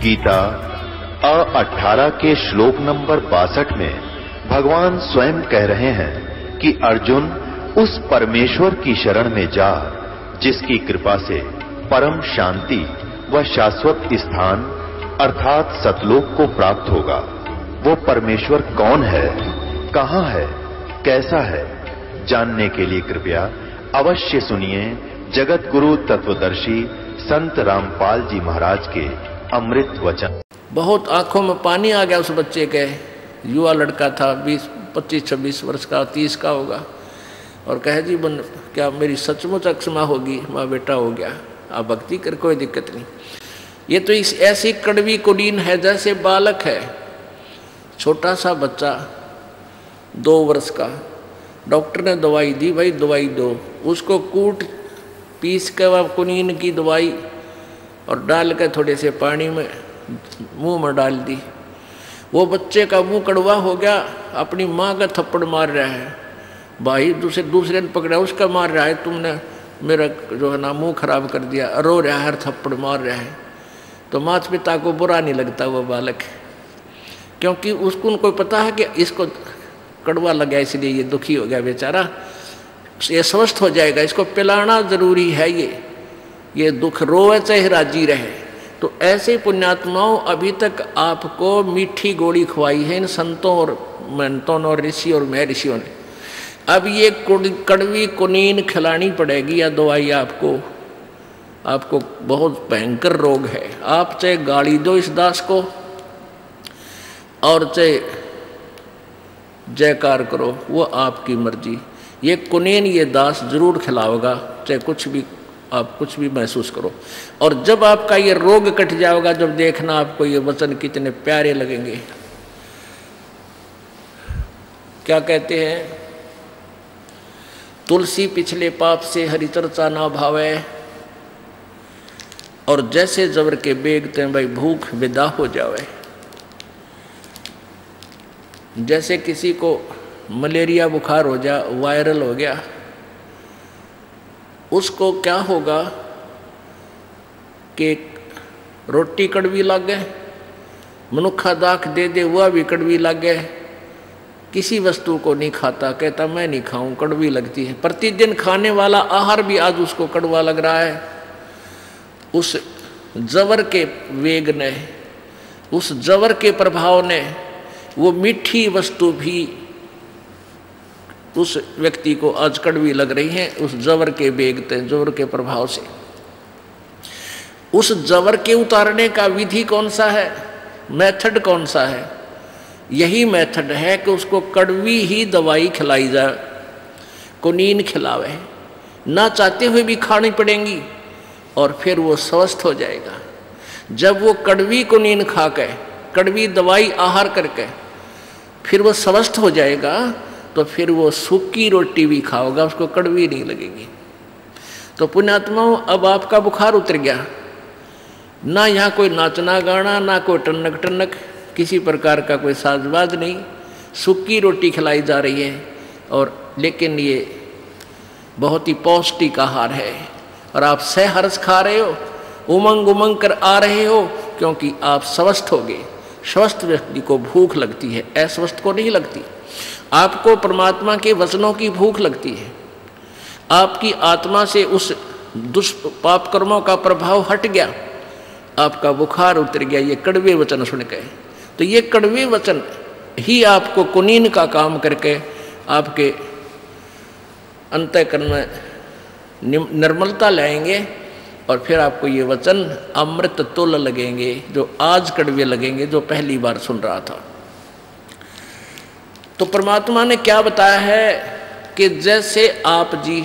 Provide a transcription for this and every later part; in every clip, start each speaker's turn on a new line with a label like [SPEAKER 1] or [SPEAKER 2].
[SPEAKER 1] गीता 18 के श्लोक नंबर 62 में भगवान स्वयं कह रहे हैं कि अर्जुन उस परमेश्वर की शरण में जा जिसकी कृपा से परम शांति व शाश्वत स्थान अर्थात सतलोक को प्राप्त होगा। वो परमेश्वर कौन है, कहां है, कैसा है, जानने के लिए कृपया अवश्य सुनिए जगत गुरु तत्वदर्शी संत रामपाल जी महाराज के अमृत वचन।
[SPEAKER 2] बहुत आंखों में पानी आ गया उस बच्चे के। युवा लड़का था, 25-26 वर्ष का, 30 का होगा, और कहे जी क्या मेरी सचमुच अक्षमा होगी? माँ बेटा हो गया, आप भक्ति कर, कोई दिक्कत नहीं। ये तो इस ऐसी कड़वी कुलीन है जैसे बालक है, छोटा सा बच्चा 2 वर्ष का। डॉक्टर ने दवाई दी, भाई दवाई दो। उसको कूट पीस के वह कुनीन की दवाई और डाल के थोड़े से पानी में मुंह में डाल दी। वो बच्चे का मुंह कड़वा हो गया, अपनी माँ का थप्पड़ मार रहा है। भाई दूसरे ने पकड़ा, उसका मार रहा है, तुमने मेरा जो है ना मुंह खराब कर दिया, रो रहा है, थप्पड़ मार रहा है। तो माता पिता को बुरा नहीं लगता वो बालक, क्योंकि उसको उनको पता है कि इसको कड़वा लगा इसलिए ये दुखी हो गया बेचारा, ये स्वस्थ हो जाएगा, इसको पिलाना जरूरी है, ये दुख रोए चाहे राजी रहे। तो ऐसे पुण्यात्माओं अभी तक आपको मीठी गोली खवाई है इन संतों और महंतों और ऋषि और महर्षियों ने। अब ये कड़वी कुनीन खिलानी पड़ेगी या दवाई आपको बहुत भयंकर रोग है। आप चाहे गाली दो इस दास को और चाहे जयकार करो, वो आपकी मर्जी। ये कुनीन ये दास जरूर खिलाओगा, चाहे कुछ भी आप कुछ भी महसूस करो। और जब आपका ये रोग कट जाएगा, जब देखना आपको ये वचन कितने प्यारे लगेंगे। क्या कहते हैं? तुलसी पिछले पाप से हरि चर्चा ना भावे, और जैसे जबर के बेगते भाई भूख विदा हो जावे। जैसे किसी को मलेरिया बुखार हो जा, वायरल हो गया, उसको क्या होगा कि रोटी कड़वी लगे, मनुखा दाख दे दे वह भी कड़वी लगे, किसी वस्तु को नहीं खाता, कहता मैं नहीं खाऊं, कड़वी लगती है। प्रतिदिन खाने वाला आहार भी आज उसको कड़वा लग रहा है। उस जवर के वेग ने, उस जवर के प्रभाव ने वो मीठी वस्तु भी उस व्यक्ति को आज कड़वी लग रही है, उस जवर के बेगते, जवर के प्रभाव से। उस जवर के उतारने का विधि कौन सा है, मेथड कौन सा है? यही मेथड है कि उसको कड़वी ही दवाई खिलाई जाए, कुनीन खिलावे, ना चाहते हुए भी खानी पड़ेंगी, और फिर वो स्वस्थ हो जाएगा। जब वो कड़वी कुनीन खा के, कड़वी दवाई आहार करके फिर वो स्वस्थ हो जाएगा, तो फिर वो सूखी रोटी भी खाओगा, उसको कड़वी नहीं लगेगी। तो पुण्यात्माओं, अब आपका बुखार उतर गया, ना यहाँ कोई नाचना गाना, ना कोई टनक टनक, किसी प्रकार का कोई साजबाज नहीं, सूखी रोटी खिलाई जा रही है। और लेकिन ये बहुत ही पौष्टिक आहार है, और आप सहर्ष खा रहे हो, उमंग उमंग कर आ रहे हो, क्योंकि आप स्वस्थ हो गए। स्वस्थ व्यक्ति को भूख लगती है, अस्वस्थ को नहीं लगती। आपको परमात्मा के वचनों की भूख लगती है, आपकी आत्मा से उस दुष्पाप कर्मों का प्रभाव हट गया, आपका बुखार उतर गया ये कड़वे वचन सुन के। तो ये कड़वे वचन ही आपको कुनीन का काम करके आपके अंतःकरण में निर्मलता लाएंगे, और फिर आपको ये वचन अमृत तुल लगेंगे, जो आज कड़वे लगेंगे, जो पहली बार सुन रहा था। तो परमात्मा ने क्या बताया है कि जैसे आप जी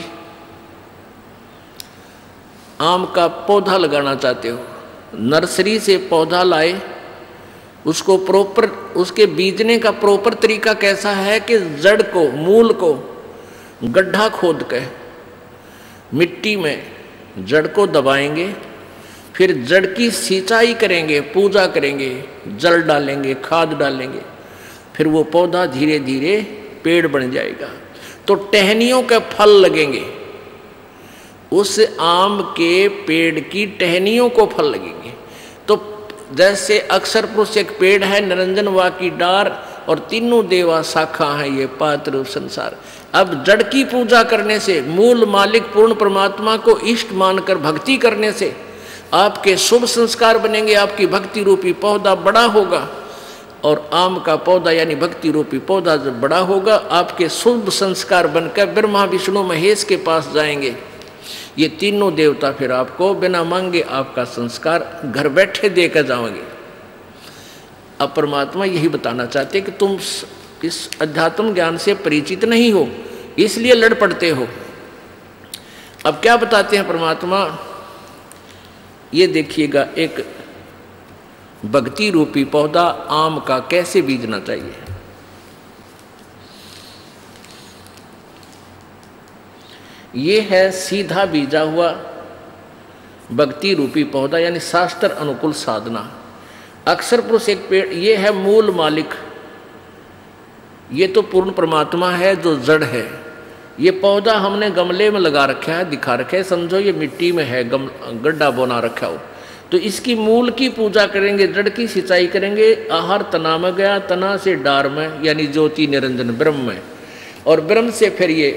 [SPEAKER 2] आम का पौधा लगाना चाहते हो, नर्सरी से पौधा लाए, उसको प्रॉपर, उसके बीजने का प्रॉपर तरीका कैसा है कि जड़ को, मूल को गड्ढा खोद के मिट्टी में जड़ को दबाएंगे, फिर जड़ की सिंचाई करेंगे, पूजा करेंगे, जल डालेंगे, खाद डालेंगे, फिर वो पौधा धीरे धीरे पेड़ बन जाएगा। तो टहनियों के फल लगेंगे, उस आम के पेड़ की टहनियों को फल लगेंगे। तो जैसे अक्षर पुरुष एक पेड़ है, निरंजन वा की डार, और तीनों देवा शाखा है ये पात्र संसार। अब जड़ की पूजा करने से, मूल मालिक पूर्ण परमात्मा को इष्ट मानकर भक्ति करने से आपके शुभ संस्कार बनेंगे। आपकी भक्ति रूपी पौधा बड़ा होगा, और आम का पौधा यानी भक्ति रूपी पौधा जब बड़ा होगा, आपके शुभ संस्कार बनकर ब्रह्मा विष्णु महेश के पास जाएंगे। ये तीनों देवता फिर आपको बिना मांगे आपका संस्कार घर बैठे देकर जाओगे। अब परमात्मा यही बताना चाहते कि तुम इस अध्यात्म ज्ञान से परिचित नहीं हो, इसलिए लड़ पड़ते हो। अब क्या बताते हैं परमात्मा, ये देखिएगा, एक भक्ति रूपी पौधा आम का कैसे बीजना चाहिए। ये है सीधा बीजा हुआ भक्ति रूपी पौधा, यानी शास्त्र अनुकूल साधना। अक्षर पुरुष एक पेड़, ये है मूल मालिक, ये तो पूर्ण परमात्मा है जो जड़ है। ये पौधा हमने गमले में लगा रखा है, दिखा रखा है, समझो ये मिट्टी में है, गड्ढा बना रखा हो, तो इसकी मूल की पूजा करेंगे, जड़ की सिंचाई करेंगे। आहार तना में गया, तना से डार में, यानी ज्योति निरंजन ब्रह्म में, और ब्रह्म से फिर ये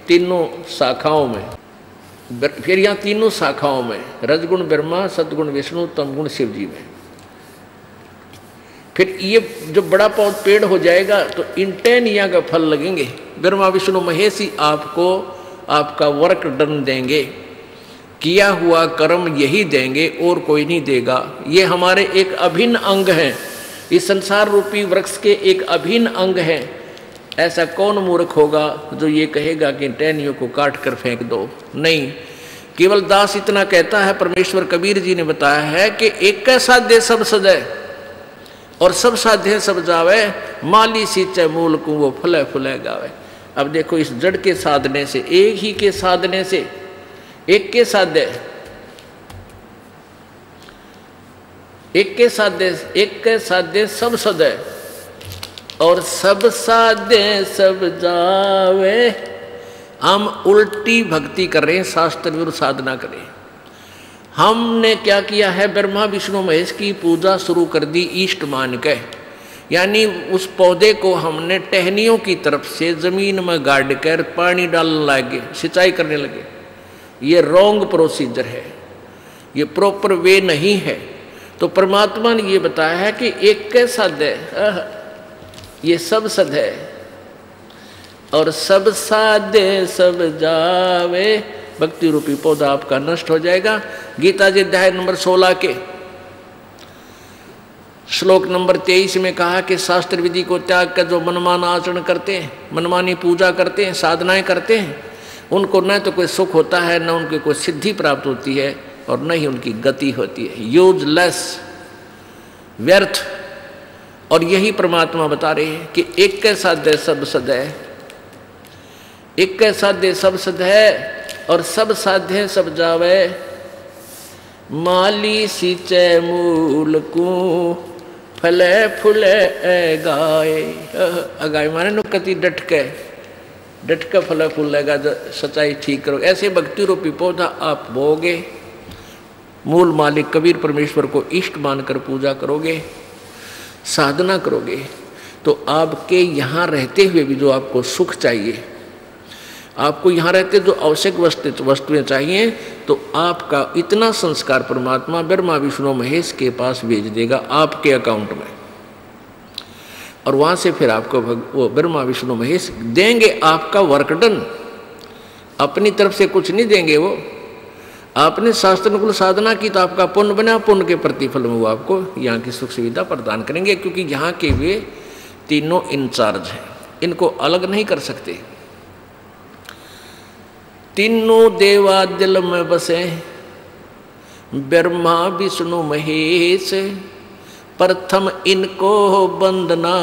[SPEAKER 2] तीनों शाखाओं में, फिर यहाँ तीनों शाखाओं में रजगुण ब्रह्मा, सदगुण विष्णु, तमगुण शिव जी में। फिर ये जो बड़ा पेड़ हो जाएगा तो इन टहनियाँ का फल लगेंगे। ब्रह्मा विष्णु महेश ही आपको आपका वर्क डन देंगे, किया हुआ कर्म यही देंगे और कोई नहीं देगा। ये हमारे एक अभिन्न अंग हैं, इस संसार रूपी वृक्ष के एक अभिन्न अंग हैं। ऐसा कौन मूर्ख होगा जो ये कहेगा कि टहनियों को काट कर फेंक दो? नहीं, केवल दास इतना कहता है। परमेश्वर कबीर जी ने बताया है कि एक साध्य सब सदै, और सब साध्य सब जावे, माली सींचे मूल को वो फले फुले गावे। अब देखो, इस जड़ के साधने से, एक ही के साधने से, एक के साध्य, एक के साध्य, एक के साध्य सब सदै, और सब साध्य सब जावे। हम उल्टी भक्ति कर रहे हैं, शास्त्र विरुद्ध साधना करें। हमने क्या किया है, ब्रह्मा विष्णु महेश की पूजा शुरू कर दी इष्ट मान के, यानी उस पौधे को हमने टहनियों की तरफ से जमीन में गाड़ कर पानी डालने लगे, सिंचाई करने लगे। ये रॉन्ग प्रोसीजर है, ये प्रॉपर वे नहीं है। तो परमात्मा ने ये बताया है कि एक के साध्य, ये सब सद है, और सब साध्य सब जावे। भक्ति रूपी पौधा आपका नष्ट हो जाएगा। गीता जी अध्याय नंबर 16 के श्लोक नंबर 23 में कहा कि शास्त्र विधि को त्याग कर जो मनमाना आचरण करते हैं, मनमानी पूजा करते हैं, साधनाएं करते हैं, उनको न तो कोई सुख होता है, न उनकी कोई सिद्धि प्राप्त होती है, और न ही उनकी गति होती है। यूजलेस, व्यर्थ। और यही परमात्मा बता रहे हैं कि एक के साध्य सब सद है, एक के साध्य सब सद है, और सब साध्य सब जावे। माली सींचे मूल को फले फुले गाए। अगाए माने नु कति डट के फले फूलेगा, सच्चाई ठीक करो। ऐसे भक्ति रूपी पौधा आप बोगे, मूल मालिक कबीर परमेश्वर को इष्ट मानकर पूजा करोगे, साधना करोगे, तो आपके यहाँ रहते हुए भी जो आपको सुख चाहिए, आपको यहाँ रहते जो आवश्यक वस्तुएं चाहिए, तो आपका इतना संस्कार परमात्मा ब्रह्मा विष्णु महेश के पास भेज देगा आपके अकाउंट में, और वहाँ से फिर आपको वो ब्रह्मा विष्णु महेश देंगे आपका वर्क डन। अपनी तरफ से कुछ नहीं देंगे वो। आपने शास्त्रानुकूल साधना की तो आपका पुण्य बना, पुण्य के प्रतिफल में वो आपको यहाँ की सुख सुविधा प्रदान करेंगे, क्योंकि यहाँ के वे तीनों इंचार्ज हैं, इनको अलग नहीं कर सकते। तीनों देवा दिल में बसे, ब्रह्मा विष्णु महेश, प्रथम इनको वंदना,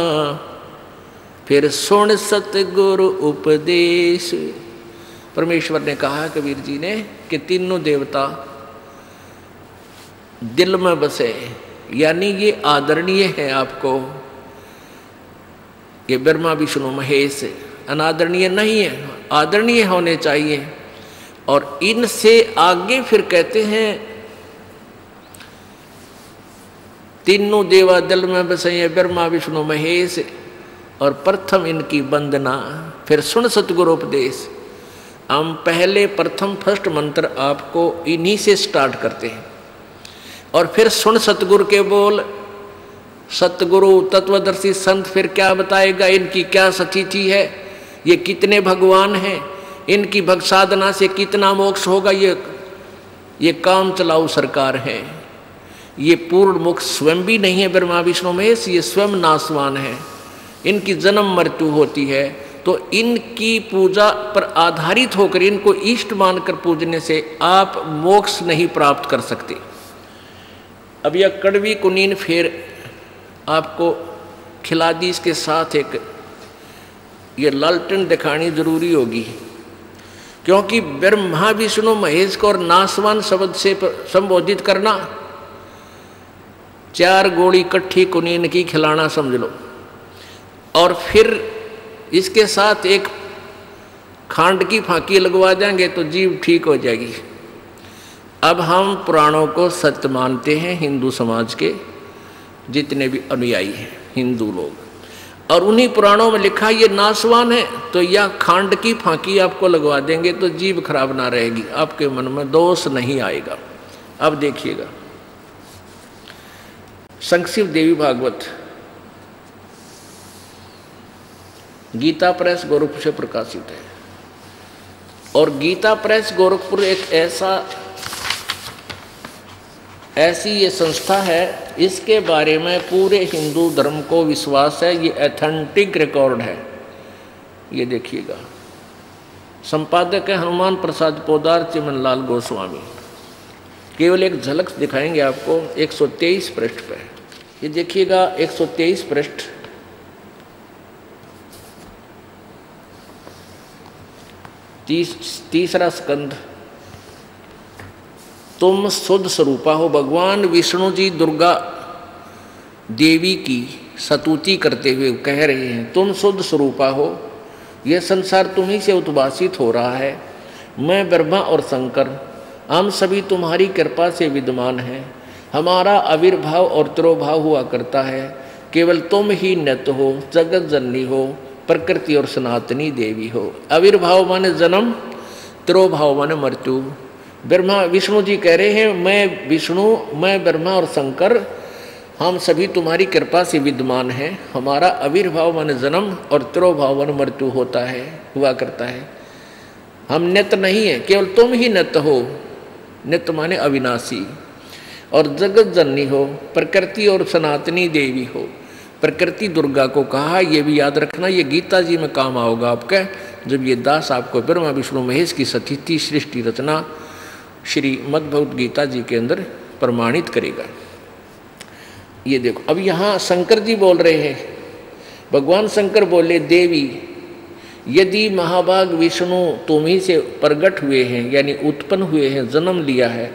[SPEAKER 2] फिर सुन सतगुरु उपदेश। परमेश्वर ने कहा कबीर जी ने कि तीनों देवता दिल में बसे, यानी ये आदरणीय है आपको। ये ब्रह्मा विष्णु महेश अनादरणीय नहीं है, आदरणीय होने चाहिए। और इनसे आगे फिर कहते हैं तीनों देवा जल में बसैये ब्रह्मा विष्णु महेश, और प्रथम इनकी वंदना। फिर सुन सतगुरु उपदेश। हम पहले प्रथम फर्स्ट मंत्र आपको इन्हीं से स्टार्ट करते हैं, और फिर सुन सतगुरु के बोल। सतगुरु तत्वदर्शी संत फिर क्या बताएगा, इनकी क्या स्थिति है, ये कितने भगवान हैं, इनकी भक्त साधना से कितना मोक्ष होगा। ये काम चलाऊ सरकार है, ये पूर्ण मुख स्वयं भी नहीं है ब्रह्मा विष्णु महेश, ये स्वयं नाशवान है, इनकी जन्म मृत्यु होती है। तो इनकी पूजा पर आधारित होकर इनको इष्ट मानकर पूजने से आप मोक्ष नहीं प्राप्त कर सकते। अब यह कड़वी कुनीन फिर आपको खिला दी, इसके साथ एक ये लालटेन दिखानी जरूरी होगी, क्योंकि ब्रह्मा विष्णु महेश को और नासवान शब्द से संबोधित करना 4 गोली इकट्ठी कुनीन की खिलाना समझ लो, और फिर इसके साथ एक खांड की फांकी लगवा देंगे तो जीव ठीक हो जाएगी। अब हम पुराणों को सत्य मानते हैं, हिंदू समाज के जितने भी अनुयायी हैं हिंदू लोग, और उन्हीं पुराणों में लिखा ये नासवान है, तो यह खांड की फांकी आपको लगवा देंगे तो जीव खराब ना रहेगी, आपके मन में दोष नहीं आएगा। अब देखिएगा, संक्षिप्त देवी भागवत गीता प्रेस गोरखपुर से प्रकाशित है, और गीता प्रेस गोरखपुर एक ऐसी ये संस्था है, इसके बारे में पूरे हिंदू धर्म को विश्वास है, ये ऑथेंटिक रिकॉर्ड है। ये देखिएगा, संपादक है हनुमान प्रसाद पोदार चिमनलाल गोस्वामी। केवल एक झलक दिखाएंगे आपको 123 पृष्ठ पे। ये देखिएगा 123 पृष्ठ, तीसरा स्कंद। तुम शुद्ध स्वरूपा हो। भगवान विष्णु जी दुर्गा देवी की स्तुति करते हुए कह रहे हैं, तुम शुद्ध स्वरूपा हो, यह संसार तुम्ही से उद्भासित हो रहा है। मैं ब्रह्मा और शंकर हम सभी तुम्हारी कृपा से विद्यमान हैं। हमारा आविर्भाव और तिरोभाव हुआ करता है। केवल तुम ही नित्य हो, जगत जननी हो, प्रकृति और सनातनी देवी हो। आविर्भाव माने जन्म, तिरोभाव माने मृत्यु। ब्रह्मा विष्णु जी कह रहे हैं, मैं विष्णु, मैं ब्रह्मा और शंकर हम सभी तुम्हारी कृपा से विद्यमान हैं। हमारा आविर्भाव माने जन्म और तिरोभाव माने मृत्यु होता है, हुआ करता है। हम नित्य नहीं है, केवल तुम ही नित्य हो। नित्य माने अविनाशी, और जगत जननी हो, प्रकृति और सनातनी देवी हो। प्रकृति दुर्गा को कहा, ये भी याद रखना, ये गीता जी में काम आओगा आपका, जब ये दास आपको ब्रह्मा विष्णु महेश की स्थिति सृष्टि रचना श्रीमद् भगवद गीता जी के अंदर प्रमाणित करेगा। ये देखो, अब यहाँ शंकर जी बोल रहे हैं, भगवान शंकर बोले, देवी यदि महाभाग विष्णु तुम ही से प्रकट हुए हैं, यानी उत्पन्न हुए हैं, जन्म लिया है,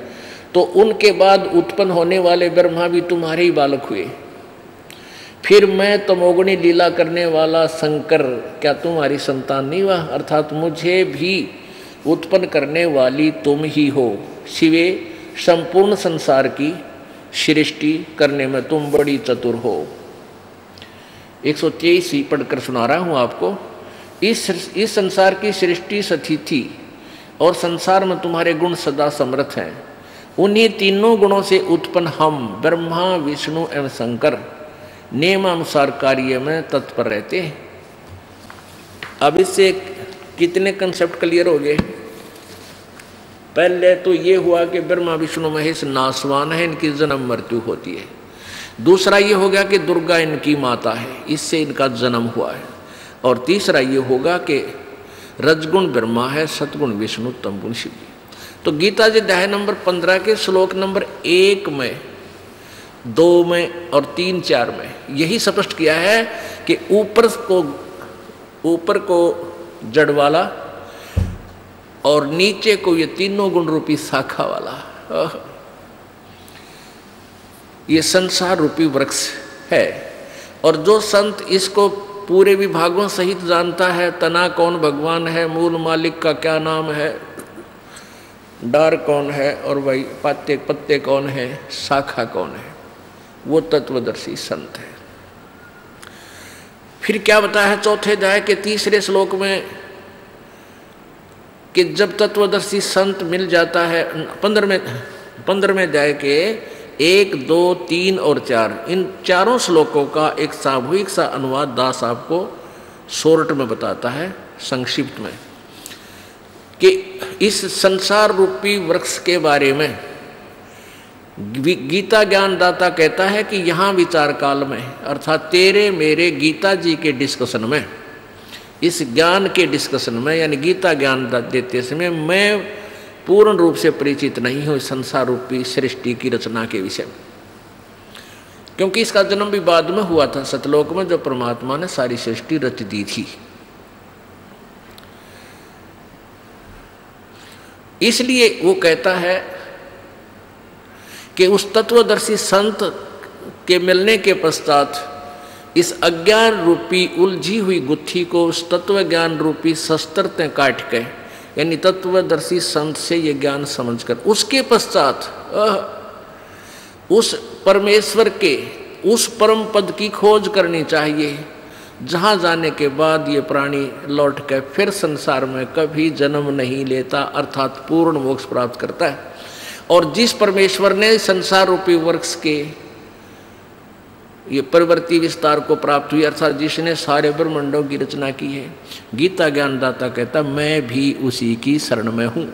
[SPEAKER 2] तो उनके बाद उत्पन्न होने वाले ब्रह्मा भी तुम्हारे ही बालक हुए। फिर मैं तमोगुणी लीला करने वाला शंकर क्या तुम्हारी संतान नहीं हुआ? अर्थात मुझे भी उत्पन्न करने वाली तुम ही हो। शिवे संपूर्ण संसार की सृष्टि करने में तुम बड़ी चतुर हो। 123 ही पढ़कर सुना रहा हूँ आपको। इस संसार की सृष्टि स्थिति और संसार में तुम्हारे गुण सदा समर्थ हैं। उन्हीं तीनों गुणों से उत्पन्न हम ब्रह्मा विष्णु एवं शंकर नियमानुसार कार्य में तत्पर रहते हैं। अब इससे कितने कंसेप्ट क्लियर हो गए? पहले तो ये हुआ कि ब्रह्मा विष्णु महेश नासवान है, इनकी जन्म मृत्यु होती है। दूसरा ये हो गया कि दुर्गा इनकी माता है, इससे इनका जन्म हुआ है। और तीसरा ये होगा कि रजगुण ब्रह्मा है, सतगुण विष्णु, तमगुण शिव। तो गीता जी अध्याय नंबर 15 के श्लोक नंबर 1 में, 2 में और 3, 4 में यही स्पष्ट किया है कि ऊपर को जड़ वाला और नीचे को ये तीनों गुण रूपी शाखा वाला, ये संसार रूपी वृक्ष है। और जो संत इसको पूरे विभागों सहित जानता है, तना कौन भगवान है, मूल मालिक का क्या नाम है, डार कौन है, और भाई पत्ते कौन है, शाखा कौन है, वो तत्वदर्शी संत है। फिर क्या बताया है चौथे अध्याय के तीसरे श्लोक में कि जब तत्वदर्शी संत मिल जाता है, 15वें अध्याय के 1, 2, 3 और 4 इन चारों श्लोकों का एक सामूहिक सा अनुवाद दास आपको शॉर्ट में बताता है, संक्षिप्त में, कि इस संसार रूपी वृक्ष के बारे में गीता ज्ञानदाता कहता है कि यहाँ विचार काल में अर्थात तेरे मेरे गीता जी के डिस्कशन में, इस ज्ञान के डिस्कशन में यानी गीता ज्ञान देते समय मैं पूर्ण रूप से परिचित नहीं हूँ संसार रूपी सृष्टि की रचना के विषय में, क्योंकि इसका जन्म भी बाद में हुआ था सतलोक में, जो परमात्मा ने सारी सृष्टि रच दी थी। इसलिए वो कहता है कि उस तत्वदर्शी संत के मिलने के पश्चात इस अज्ञान रूपी उलझी हुई गुत्थी को उस तत्व ज्ञान रूपी शस्त्र से काट के, यानी तत्वदर्शी संत से ये ज्ञान समझकर उसके पश्चात उस परमेश्वर के उस परम पद की खोज करनी चाहिए, जहाँ जाने के बाद ये प्राणी लौट के फिर संसार में कभी जन्म नहीं लेता, अर्थात पूर्ण मोक्ष प्राप्त करता है। और जिस परमेश्वर ने संसार रूपी वृक्ष के ये प्रवृत्ति विस्तार को प्राप्त हुई, अर्थात जिसने सारे ब्रह्मांडों की रचना की है, गीता ज्ञानदाता कहता मैं भी उसी की शरण में हूँ।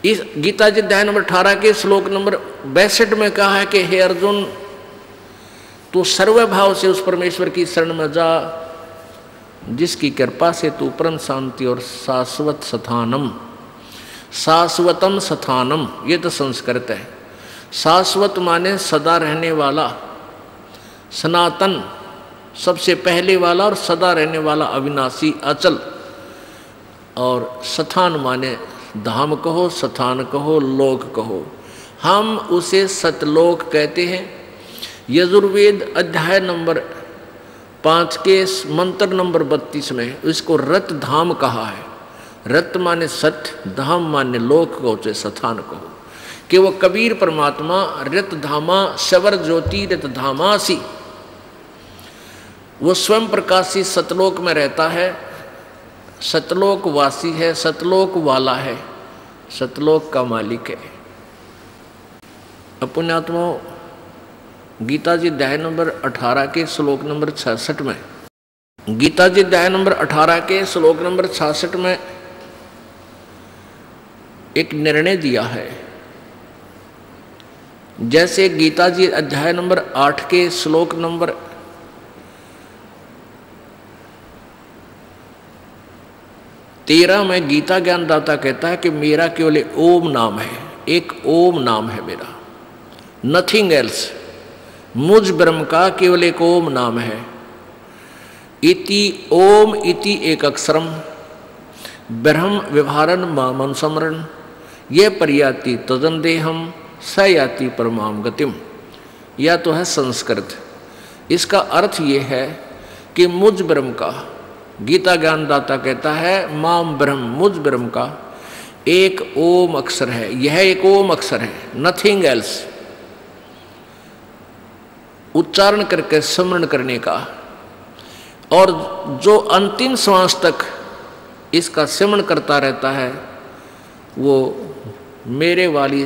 [SPEAKER 2] इस गीता जी अध्याय नंबर 18 के श्लोक नंबर 62 में कहा है कि हे अर्जुन, तू सर्वभाव से उस परमेश्वर की शरण में जा, जिसकी कृपा से तू परम शांति और शाश्वत स्थानम, शाश्वतम स्थानम, ये तो संस्कृत है। शाश्वत माने सदा रहने वाला, सनातन सबसे पहले वाला और सदा रहने वाला, अविनाशी अचल, और स्थान माने धाम कहो, स्थान कहो, लोक कहो, हम उसे सतलोक कहते हैं। यजुर्वेद अध्याय नंबर 5 के मंत्र नंबर 32 में इसको रत धाम कहा है। रत माने सत्य, धाम माने लोक को, स्थान को, कि वो कबीर परमात्मा रत धामा शवर ज्योति रत धामासी, वो स्वयं प्रकाशी सतलोक में रहता है, सतलोक वासी है, सतलोक वाला है, सतलोक का मालिक है। पुण्यात्माओं, गीता जी अध्याय नंबर 18 के श्लोक नंबर 66 में, गीता जी अध्याय नंबर 18 के श्लोक नंबर 66 में एक निर्णय दिया है। जैसे गीता जी अध्याय नंबर 8 के श्लोक नंबर 13 में गीता ज्ञानदाता कहता है कि मेरा केवल ओम नाम है, एक ओम नाम है मेरा, नथिंग एल्स, मुझ ब्रह्म का केवल एक ओम नाम है। इति ओम इति एक अक्षरम ब्रह्म व्यवहारन मामन समरण, ये पर्याति तदन देहम स याति परमाम गतिम। या तो है संस्कृत, इसका अर्थ ये है कि मुझ ब्रह्म का, गीता ज्ञानदाता कहता है माम ब्रह्म, मुझ ब्रह्म का एक ओम अक्षर है, यह एक ओम अक्षर है, नथिंग एल्स, उच्चारण करके स्मरण करने का, और जो अंतिम श्वास तक इसका स्मरण करता रहता है वो मेरे वाली,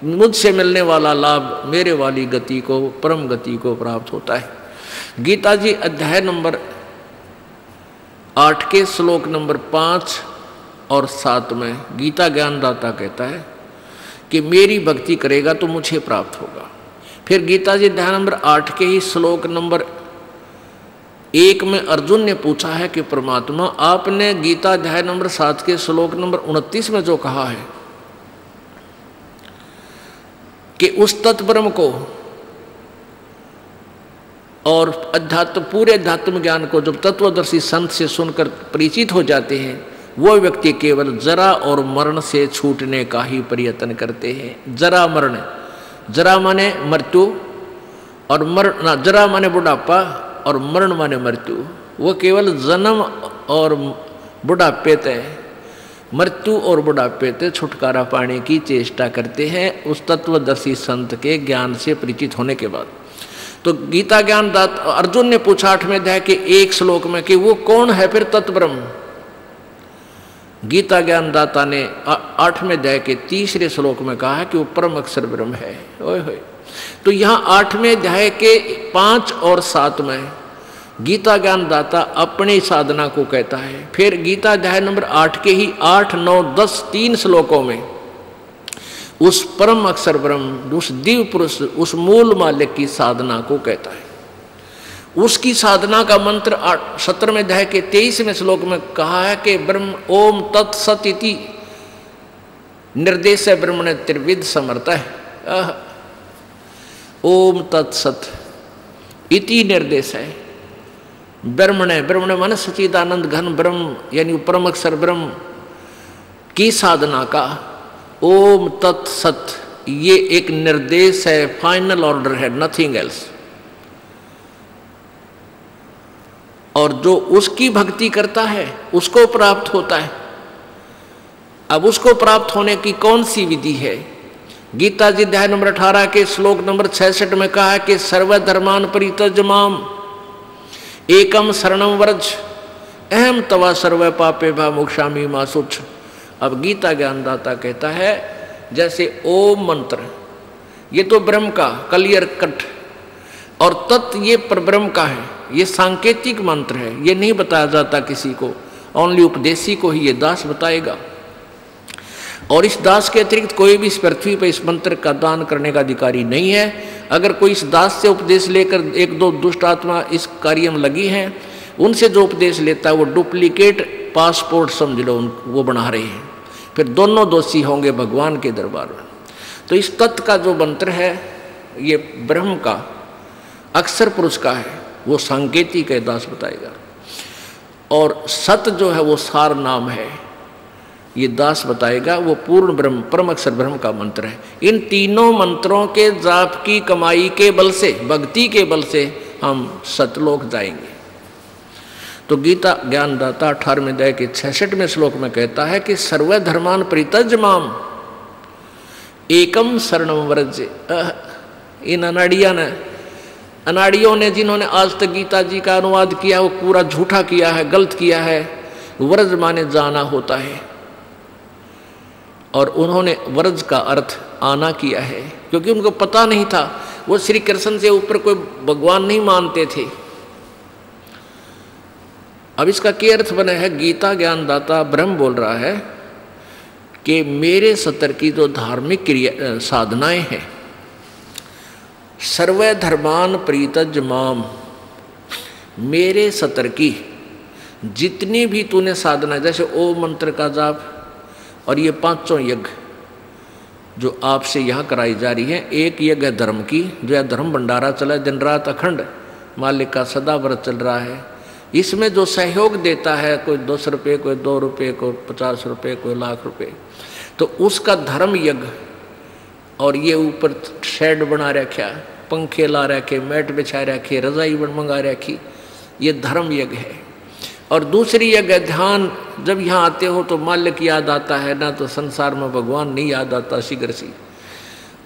[SPEAKER 2] मुझसे मिलने वाला लाभ, मेरे वाली गति को, परम गति को प्राप्त होता है। गीता जी अध्याय नंबर 8 के श्लोक नंबर 5 और 7 में गीता ज्ञानदाता कहता है कि मेरी भक्ति करेगा तो मुझे प्राप्त होगा। फिर गीता जी अध्याय नंबर 8 के ही श्लोक नंबर 1 में अर्जुन ने पूछा है कि परमात्मा आपने गीता अध्याय नंबर 7 के श्लोक नंबर 29 में जो कहा है कि उस तत्ब्रह्म को और अध्यात्म, पूरे अध्यात्म ज्ञान को जब तत्वदर्शी संत से सुनकर परिचित हो जाते हैं, वो व्यक्ति केवल जरा और मरण से छूटने का ही प्रयत्न करते हैं। जरा मरण, जरा माने मृत्यु और मरण, जरा माने बुढ़ापा और मरण माने मृत्यु। वो केवल जन्म और बुढ़ापे तय मृत्यु और बुढ़ापे से छुटकारा पाने की चेष्टा करते हैं उस तत्वदर्शी संत के ज्ञान से परिचित होने के बाद। तो गीता ज्ञान दाता अर्जुन ने पूछा 8वें अध्याय के एक श्लोक में कि वो कौन है फिर तत्ब्रह्म। गीता ज्ञान दाता ने 8वें अध्याय के 3रे श्लोक में कहा है कि वो परम अक्षर ब्रह्म है। ओए होए। तो यहाँ 8वें अध्याय के 5 और 7 में गीता ज्ञान दाता अपनी साधना को कहता है। फिर गीता अध्याय नंबर 8 के ही 8, 9, 10 3 श्लोकों में उस परम अक्षर ब्रह्म, उस दिव्य पुरुष, उस मूल मालिक की साधना को कहता है। उसकी साधना का मंत्र 17वें अध्याय के 23वें श्लोक में कहा है कि ब्रह्म ओम तत्सत इति निर्देश ब्रह्म ने त्रिविध समर्थ है। ओम तत्सत इति निर्देश है ब्रह्मणे मन सच्चिदानंद घन ब्रह्म यानी परम अक्षर ब्रह्म की साधना का ओम तत्सत ये एक निर्देश है, फाइनल ऑर्डर है, नथिंग एल्स। और जो उसकी भक्ति करता है उसको प्राप्त होता है। अब उसको प्राप्त होने की कौन सी विधि है? गीता जी अध्याय नंबर 18 के श्लोक नंबर 66 में कहा है कि सर्वधर्मान परित्यज्य माम एकम शरणम व्रज अहम तवा सर्व पापे भा मोक्षामि मा शुच। अब गीता ज्ञानदाता कहता है जैसे ओम मंत्र ये तो ब्रह्म का क्लियर कट और तत्व ये परब्रह्म का है, ये सांकेतिक मंत्र है, ये नहीं बताया जाता किसी को, ओनली उपदेशी को ही ये दास बताएगा। और इस दास के अतिरिक्त कोई भी इस पृथ्वी पर इस मंत्र का दान करने का अधिकारी नहीं है। अगर कोई इस दास से उपदेश लेकर 1-2 दुष्ट आत्मा इस कार्य में लगी हैं, उनसे जो उपदेश लेता है वो डुप्लीकेट पासपोर्ट समझ लो वो बना रहे हैं, फिर दोनों दोषी होंगे भगवान के दरबार में। तो इस तत्व का जो मंत्र है ये ब्रह्म का अक्षर पुरुष का है, वो सांकेतिक है, दास बताएगा। और सत जो है वो सार नाम है, ये दास बताएगा, वो पूर्ण ब्रह्म परम अक्षर ब्रह्म का मंत्र है। इन तीनों मंत्रों के जाप की कमाई के बल से, भक्ति के बल से हम सतलोक जाएंगे। तो गीता ज्ञानदाता 18वें अध्याय के 66वें श्लोक में कहता है कि सर्वधर्मान परित्यज्य माम एकम शरणम व्रज। इन अनाड़ियों ने जिन्होंने आज तक गीता जी का अनुवाद किया वो पूरा झूठा किया है, गलत किया है। व्रज माने जाना होता है और उन्होंने व्रज का अर्थ आना किया है, क्योंकि उनको पता नहीं था, वो श्री कृष्ण से ऊपर कोई भगवान नहीं मानते थे। अब इसका क्या अर्थ बना है? गीता ज्ञानदाता ब्रह्म बोल रहा है कि मेरे सतर की जो धार्मिक क्रिया साधनाएं हैं, सर्व धर्मान परित्यज्य माम, मेरे सतर की जितनी भी तूने साधना, जैसे ओम मंत्र का जाप और ये 5 यज्ञ जो आपसे यहाँ कराई जा रही है, एक यज्ञ है धर्म की, जो है धर्म भंडारा चला दिन रात अखंड, मालिक का सदा व्रत चल रहा है। इसमें जो सहयोग देता है, कोई 10 रुपये, कोई 2 रुपये, कोई 50 रुपये, कोई लाख रुपये, तो उसका धर्म यज्ञ। और ये ऊपर शेड बना रखा, पंखे ला रखे, मैट बिछा रखे, रजाई मंगा रखी, ये धर्म यज्ञ है। और दूसरी यज्ञ ध्यान, जब यहाँ आते हो तो मालिक याद आता है, ना तो संसार में भगवान नहीं याद आता शीघ्र सी।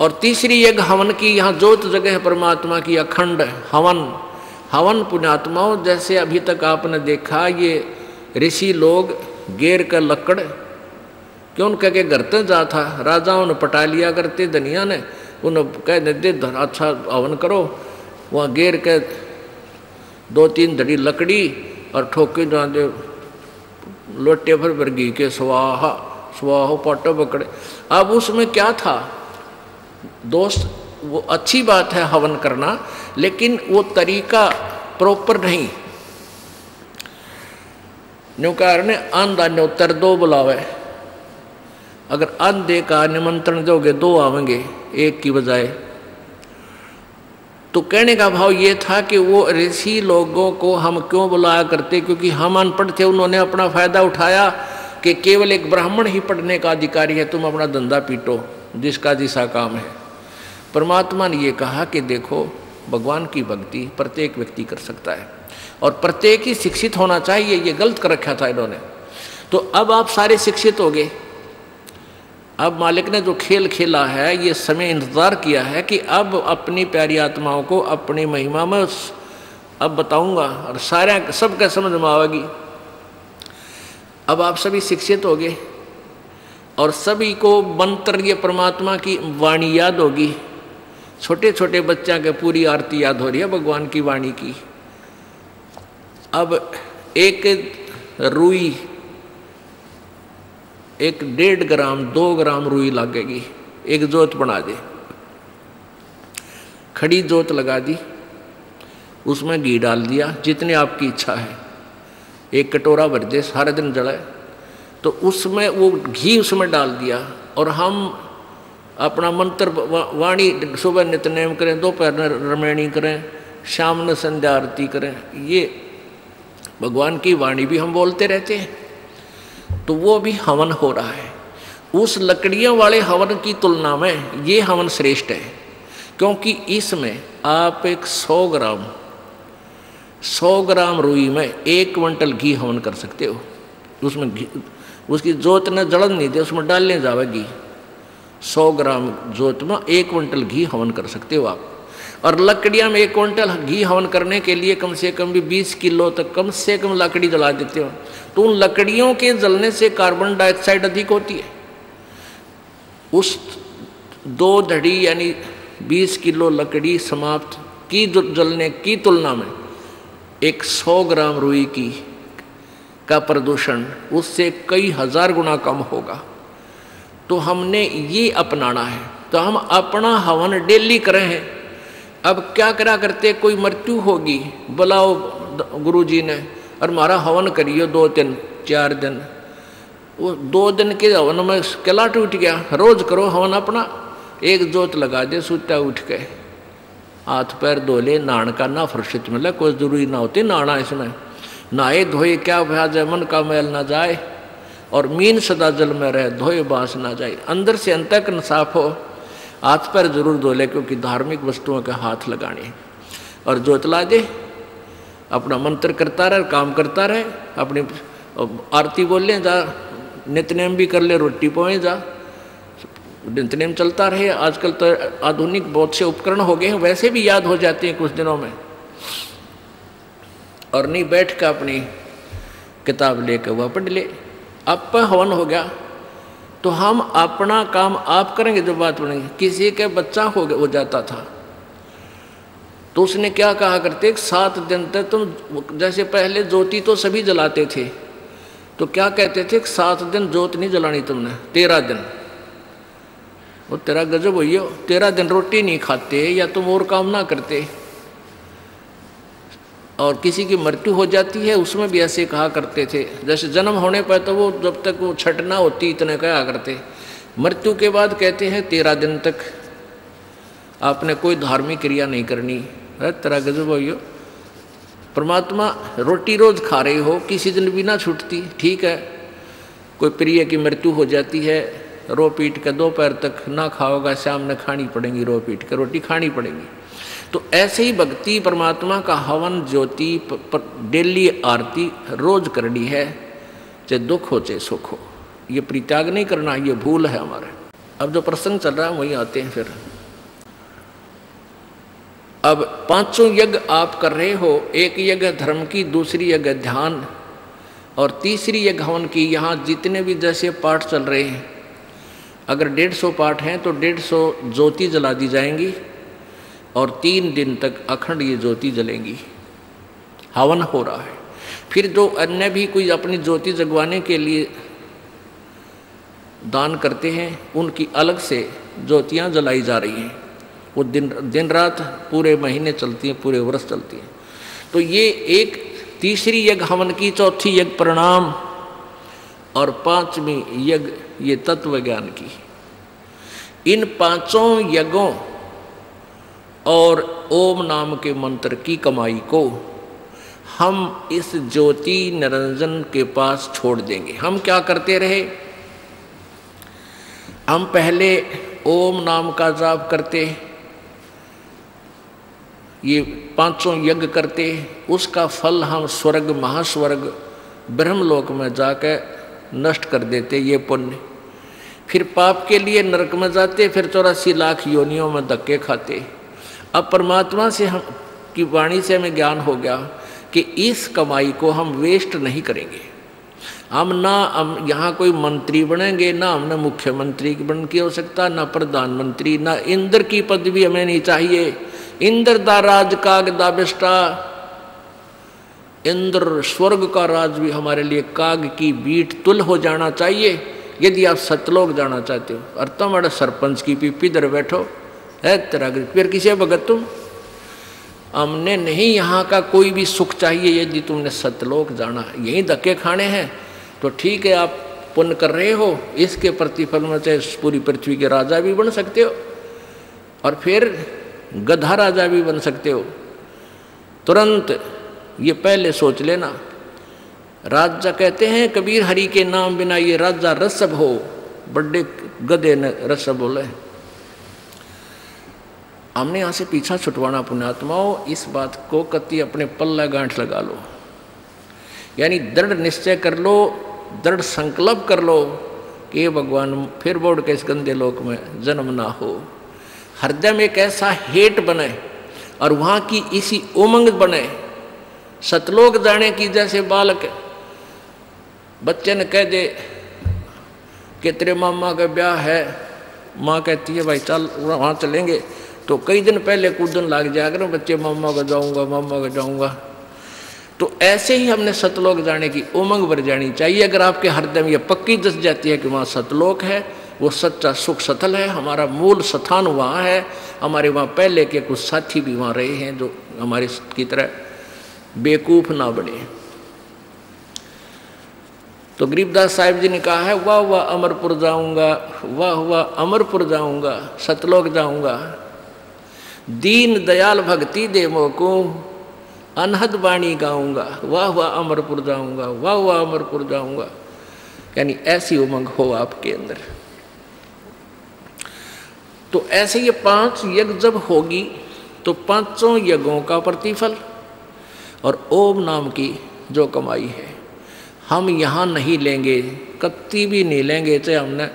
[SPEAKER 2] और तीसरी यज्ञ हवन की, यहाँ जोत जगह है परमात्मा की, अखंड हवन। हवन पुण्यात्माओं, जैसे अभी तक आपने देखा ये ऋषि लोग गेर का लकड़ क्यों कह के घर तक जा था, राजाओं ने पटा लिया करते, धनिया ने उन्हें कह देते अच्छा हवन करो, वहाँ गेर के 2-3 धड़ी लकड़ी और ठोके दे लोटे भर घी के स्वाहा स्वाहो पाटो पकड़े। अब उसमें क्या था दोस्त, वो अच्छी बात है हवन करना, लेकिन वो तरीका प्रॉपर नहीं। न्यू कारण आंधा न्योतर 2 बुलावे, अगर आंधे का निमंत्रण दोगे 2 आवेंगे एक की बजाय। तो कहने का भाव ये था कि वो ऋषि लोगों को हम क्यों बुलाया करते, क्योंकि हम अनपढ़ थे, उन्होंने अपना फायदा उठाया कि केवल एक ब्राह्मण ही पढ़ने का अधिकारी है, तुम अपना धंधा पीटो, जिसका जिसा काम है। परमात्मा ने ये कहा कि देखो भगवान की भक्ति प्रत्येक व्यक्ति कर सकता है और प्रत्येक ही शिक्षित होना चाहिए, ये गलत कर रखा था इन्होंने। तो अब आप सारे शिक्षित हो गए। अब मालिक ने जो खेल खेला है, ये समय इंतजार किया है कि अब अपनी प्यारी आत्माओं को अपनी महिमा में अब बताऊंगा और सारे सबका समझ में आएगी। अब आप सभी शिक्षित हो गए और सभी को मंत्र ये परमात्मा की वाणी याद होगी। छोटे छोटे बच्चा के पूरी आरती याद हो रही है भगवान की वाणी की। अब एक रुई, एक 1.5 ग्राम 2 ग्राम रुई लगेगी, एक जोत बना दे, खड़ी जोत लगा दी, उसमें घी डाल दिया जितनी आपकी इच्छा है, एक कटोरा भर दे, सारा दिन जलाए, तो उसमें वो घी उसमें डाल दिया और हम अपना मंत्र वाणी सुबह नित्यनेम करें, दोपहर में रमैणी करें, शाम में संध्या आरती करें, ये भगवान की वाणी भी हम बोलते रहते हैं, तो वो भी हवन हो रहा है। उस लकड़ियों वाले हवन की तुलना में ये हवन श्रेष्ठ है, क्योंकि इसमें आप एक 100 ग्राम रुई में 1 क्विंटल घी हवन कर सकते हो। उसमें घी, उसकी जोत न जलन नहीं दे, उसमें डालने जाएगी। 100 ग्राम जोत में 1 क्विंटल घी हवन कर सकते हो आप। और लकड़ियाँ में 1 क्विंटल घी हवन करने के लिए कम से कम भी 20 किलो तक कम से कम लकड़ी जला देते हो, तो उन लकड़ियों के जलने से कार्बन डाइऑक्साइड अधिक होती है। उस 2 धड़ी यानी 20 किलो लकड़ी समाप्त की जलने की तुलना में एक 100 ग्राम रुई की का प्रदूषण उससे कई हजार गुना कम होगा। तो हमने ये अपनाना है, तो हम अपना हवन डेली करें हैं। अब क्या करा करते, कोई मृत्यु होगी, बुलाओ गुरुजी ने और हमारा हवन करियो 2 दिन 4 दिन, वो 2 दिन के हवन में किला टूट गया। रोज करो हवन अपना, एक जोत लगा दे, सुता उठ के हाथ पैर धो ले, नहान का ना फुर्सत मिले, कोई जरूरी ना होती नहाना, इसमें नहाए धोए क्या भ्याज है, मन का मैल ना जाए और मीन सदा जल में रहे, धोए बांस ना जाए। अंदर से अंत तक साफ हो, हाथ पैर जरूर धो ले, क्योंकि धार्मिक वस्तुओं के हाथ लगाने। और जोत ला दे, अपना मंत्र करता रहे, काम करता रहे, अपनी आरती बोल ले, जा नित्यनेम भी कर ले, रोटी पोए जा, नित्यनेम चलता रहे। आजकल तो आधुनिक बहुत से उपकरण हो गए हैं, वैसे भी याद हो जाते हैं कुछ दिनों में। और नहीं बैठ कर अपनी किताब लेकर वह पढ़ ले। अब पर हवन हो गया तो हम अपना काम आप करेंगे। जो बात बनेगी, किसी के बच्चा हो जाता था तो उसने क्या कहा करते, 7 दिन तक तुम, जैसे पहले ज्योति तो सभी जलाते थे, तो क्या कहते थे, 7 दिन ज्योत नहीं जलानी तुमने, 13 दिन। वो तेरा गजब हुई हो, 13 दिन रोटी नहीं खाते या तुम और काम ना करते। और किसी की मृत्यु हो जाती है उसमें भी ऐसे कहा करते थे। जैसे जन्म होने पर तो वो जब तक वो छठ ना होती इतने कहा करते, मृत्यु के बाद कहते हैं 13 दिन तक आपने कोई धार्मिक क्रिया नहीं करनी। तेरा गजब हो, परमात्मा रोटी रोज खा रहे हो, किसी दिन भी ना छूटती, ठीक है। कोई प्रिय की मृत्यु हो जाती है, रो पीट के दोपहर तक ना खाओगा, शाम में खानी पड़ेगी, रो पीट के रोटी खानी पड़ेगी। तो ऐसे ही भक्ति परमात्मा का हवन ज्योति डेली आरती रोज करनी है, चाहे दुख हो चाहे सुख हो। ये परित्याग नहीं करना, ये भूल है हमारे। अब जो प्रसंग चल रहा है वहीं आते हैं फिर। अब 5 यज्ञ आप कर रहे हो, एक यज्ञ धर्म की, दूसरी यज्ञ ध्यान और तीसरी यज्ञ हवन की। यहाँ जितने भी जैसे पाठ चल रहे हैं, अगर 150 पाठ हैं तो 150 ज्योति जला दी जाएंगी और 3 दिन तक अखंड ये ज्योति जलेंगी। हवन हो रहा है। फिर जो अन्य भी कोई अपनी ज्योति जगवाने के लिए दान करते हैं, उनकी अलग से ज्योतियाँ जलाई जा रही हैं। वो दिन रात पूरे महीने चलती हैं, पूरे वर्ष चलती हैं। तो ये एक तीसरी यज्ञ हवन की, चौथी यज्ञ प्रणाम और 5वीं यज्ञ ये तत्व ज्ञान की। इन 5 यज्ञों और ओम नाम के मंत्र की कमाई को हम इस ज्योति निरंजन के पास छोड़ देंगे। हम क्या करते रहे, हम पहले ओम नाम का जाप करते, ये 5 यज्ञ करते, उसका फल हम स्वर्ग महास्वर्ग ब्रह्मलोक में जाकर नष्ट कर देते ये पुण्य। फिर पाप के लिए नरक में जाते, फिर 84 लाख योनियों में धक्के खाते। अब परमात्मा से हम की वाणी से हमें ज्ञान हो गया कि इस कमाई को हम वेस्ट नहीं करेंगे। हम यहाँ कोई मंत्री बनेंगे, ना हमने मुख्यमंत्री बन की हो सकता, ना प्रधानमंत्री, ना इंद्र की पदवी हमें नहीं चाहिए। इंद्र दा राज काग दा बिष्टा, इंद्र स्वर्ग का राज भी हमारे लिए काग की बीट तुल हो जाना चाहिए। यदि आप सतलोक जाना चाहते हो और तुम्हारे सरपंच की पीपी इधर बैठो है तेरा, फिर किसे भगत तुम? हमने नहीं यहाँ का कोई भी सुख चाहिए। यदि तुमने सतलोक जाना, यही धक्के खाने हैं तो ठीक है, आप पुण्य कर रहे हो, इसके प्रतिफल में चाहे पूरी पृथ्वी के राजा भी बन सकते हो और फिर गधा राजा भी बन सकते हो। तुरंत ये पहले सोच लेना। राजा कहते हैं कबीर हरि के नाम बिना ये राजा रसब हो, बड़े गधे ने रसब बोले। हमने यहाँ से पीछा छुटवाना पुण्यात्माओं, इस बात को कति अपने पल्ला गांठ लगा लो, यानी दृढ़ निश्चय कर लो, दृढ़ संकल्प कर लो कि ये भगवान फिर बोर्ड के इस गंदे लोक में जन्म ना हो। हृदय में एक ऐसा हेट बने और वहाँ की इसी उमंग बने, सतलोक जाने की। जैसे बालक बच्चे ने कह दे कि तेरे मामा का ब्याह है, माँ कहती है भाई चल वहाँ चलेंगे, तो कई दिन पहले कूदन लग जाया करो बच्चे, मामा का जाऊँगा, मामा का जाऊँगा। तो ऐसे ही हमने सतलोक जाने की उमंग भर जानी चाहिए। अगर आपके हृदय में ये पक्की दस जाती है कि वहाँ सतलोक है, वो सच्चा सुख सतल है, हमारा मूल स्थान वहाँ है, हमारे वहाँ पहले के कुछ साथी भी वहाँ रहे हैं जो हमारे की तरह बेवकूफ ना बने। तो गरीबदास साहिब जी ने कहा है, वाह वाह अमरपुर जाऊंगा, वाह वाह अमरपुर जाऊंगा, सतलोक जाऊंगा, दीन दयाल भक्ति दे मोको, अनहद वाणी गाऊंगा, वाह वाह अमरपुर जाऊंगा, वाह वाह अमरपुर जाऊंगा। यानी ऐसी उमंग हो आपके अंदर। तो ऐसे ये 5 यज्ञ जब होगी तो 5 यज्ञों का प्रतिफल और ओम नाम की जो कमाई है हम यहाँ नहीं लेंगे, कत्ती भी नहीं लेंगे। चाहे हमने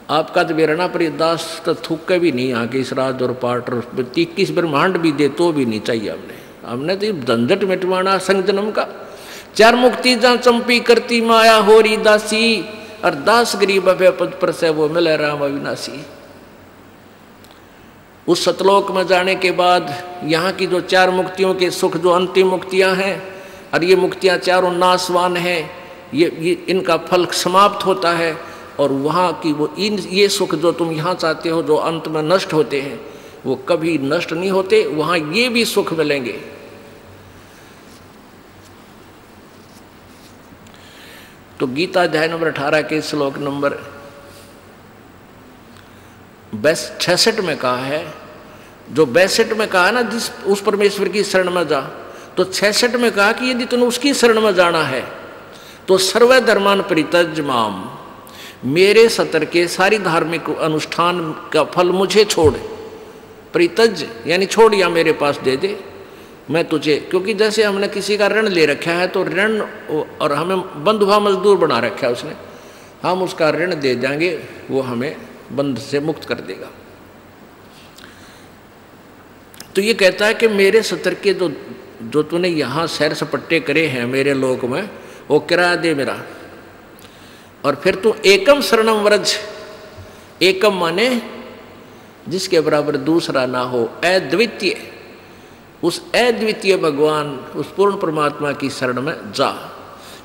[SPEAKER 2] आपका तो बेरना पर दास तो थूके भी नहीं आके इस राज और पाठ और 21 ब्रह्मांड भी दे तो भी नहीं चाहिए। हमने तो झंझट मिटवाना संग जन्म का। 4 मुक्ति जहाँ चंपी करती माया होरी दासी, और दास गरीब अभय पद पर से वो मिले राम अविनाशी। उस सतलोक में जाने के बाद यहाँ की जो 4 मुक्तियों के सुख, जो अंतिम मुक्तियाँ हैं, और ये मुक्तियाँ चारों नाशवान हैं, ये इनका फल समाप्त होता है। और वहाँ की वो ये सुख जो तुम यहाँ चाहते हो, जो अंत में नष्ट होते हैं, वो कभी नष्ट नहीं होते। वहाँ ये भी सुख मिलेंगे। तो गीता अध्याय नंबर 18 के श्लोक नंबर 66 में कहा है, जो 62 में कहा ना जिस उस परमेश्वर की शरण में जा, तो 66 में कहा कि यदि तुम उसकी शरण में जाना है तो सर्व धर्मान परित्यज माम, मेरे सतर के सारी धार्मिक अनुष्ठान का फल मुझे छोड़। परित्यज यानी छोड़, या मेरे पास दे दे, मैं तुझे, क्योंकि जैसे हमने किसी का ऋण ले रखा है तो ऋण, और हमें बंधुआ मजदूर बना रखा है उसने, हम उसका ऋण दे देंगे, वो हमें बंध से मुक्त कर देगा। तो ये कहता है कि मेरे सतर के जो तूने यहाँ सैर सपट्टे करे हैं मेरे लोक में, वो किराया दे मेरा। और फिर तू एकम शरणम व्रज, एकम माने जिसके बराबर दूसरा ना हो, अद्वितीय, उस अद्वितीय भगवान, उस पूर्ण परमात्मा की शरण में जा,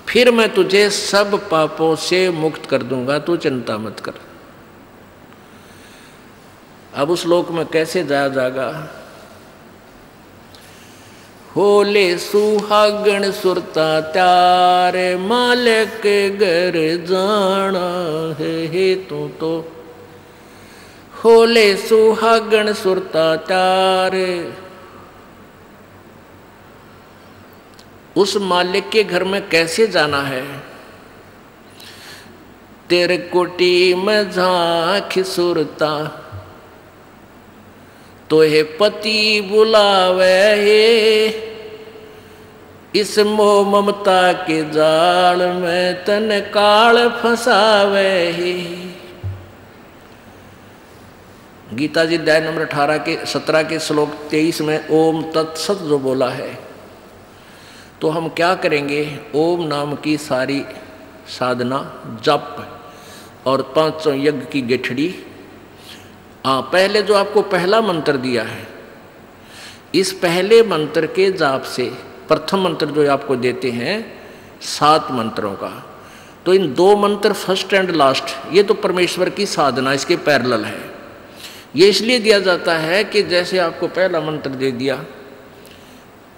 [SPEAKER 2] फिर मैं तुझे सब पापों से मुक्त कर दूंगा, तू चिंता मत कर। अब उस लोक में कैसे जाया जाएगा? होले सुहागण सुरता त्यारे, मालिक घर जाना है तू तो। होले सुहागण सुरता त्यारे, उस मालिक के घर में कैसे जाना है? तेरे कोटी में झांक सुरता, तो हे पति बुलावे हे, इस मोह ममता के जाल में तन काल फंसावे ही। गीता जी अध्याय नंबर 17 के श्लोक 23 में ओम तत्सत जो बोला है, तो हम क्या करेंगे? ओम नाम की सारी साधना, जप और 500 यज्ञ की गेठड़ी। पहले जो आपको पहला मंत्र दिया है, इस पहले मंत्र के जाप से, प्रथम मंत्र जो आपको देते हैं 7 मंत्रों का, तो इन 2 मंत्र फर्स्ट एंड लास्ट, ये तो परमेश्वर की साधना इसके पैरेलल है। ये इसलिए दिया जाता है कि जैसे आपको पहला मंत्र दे दिया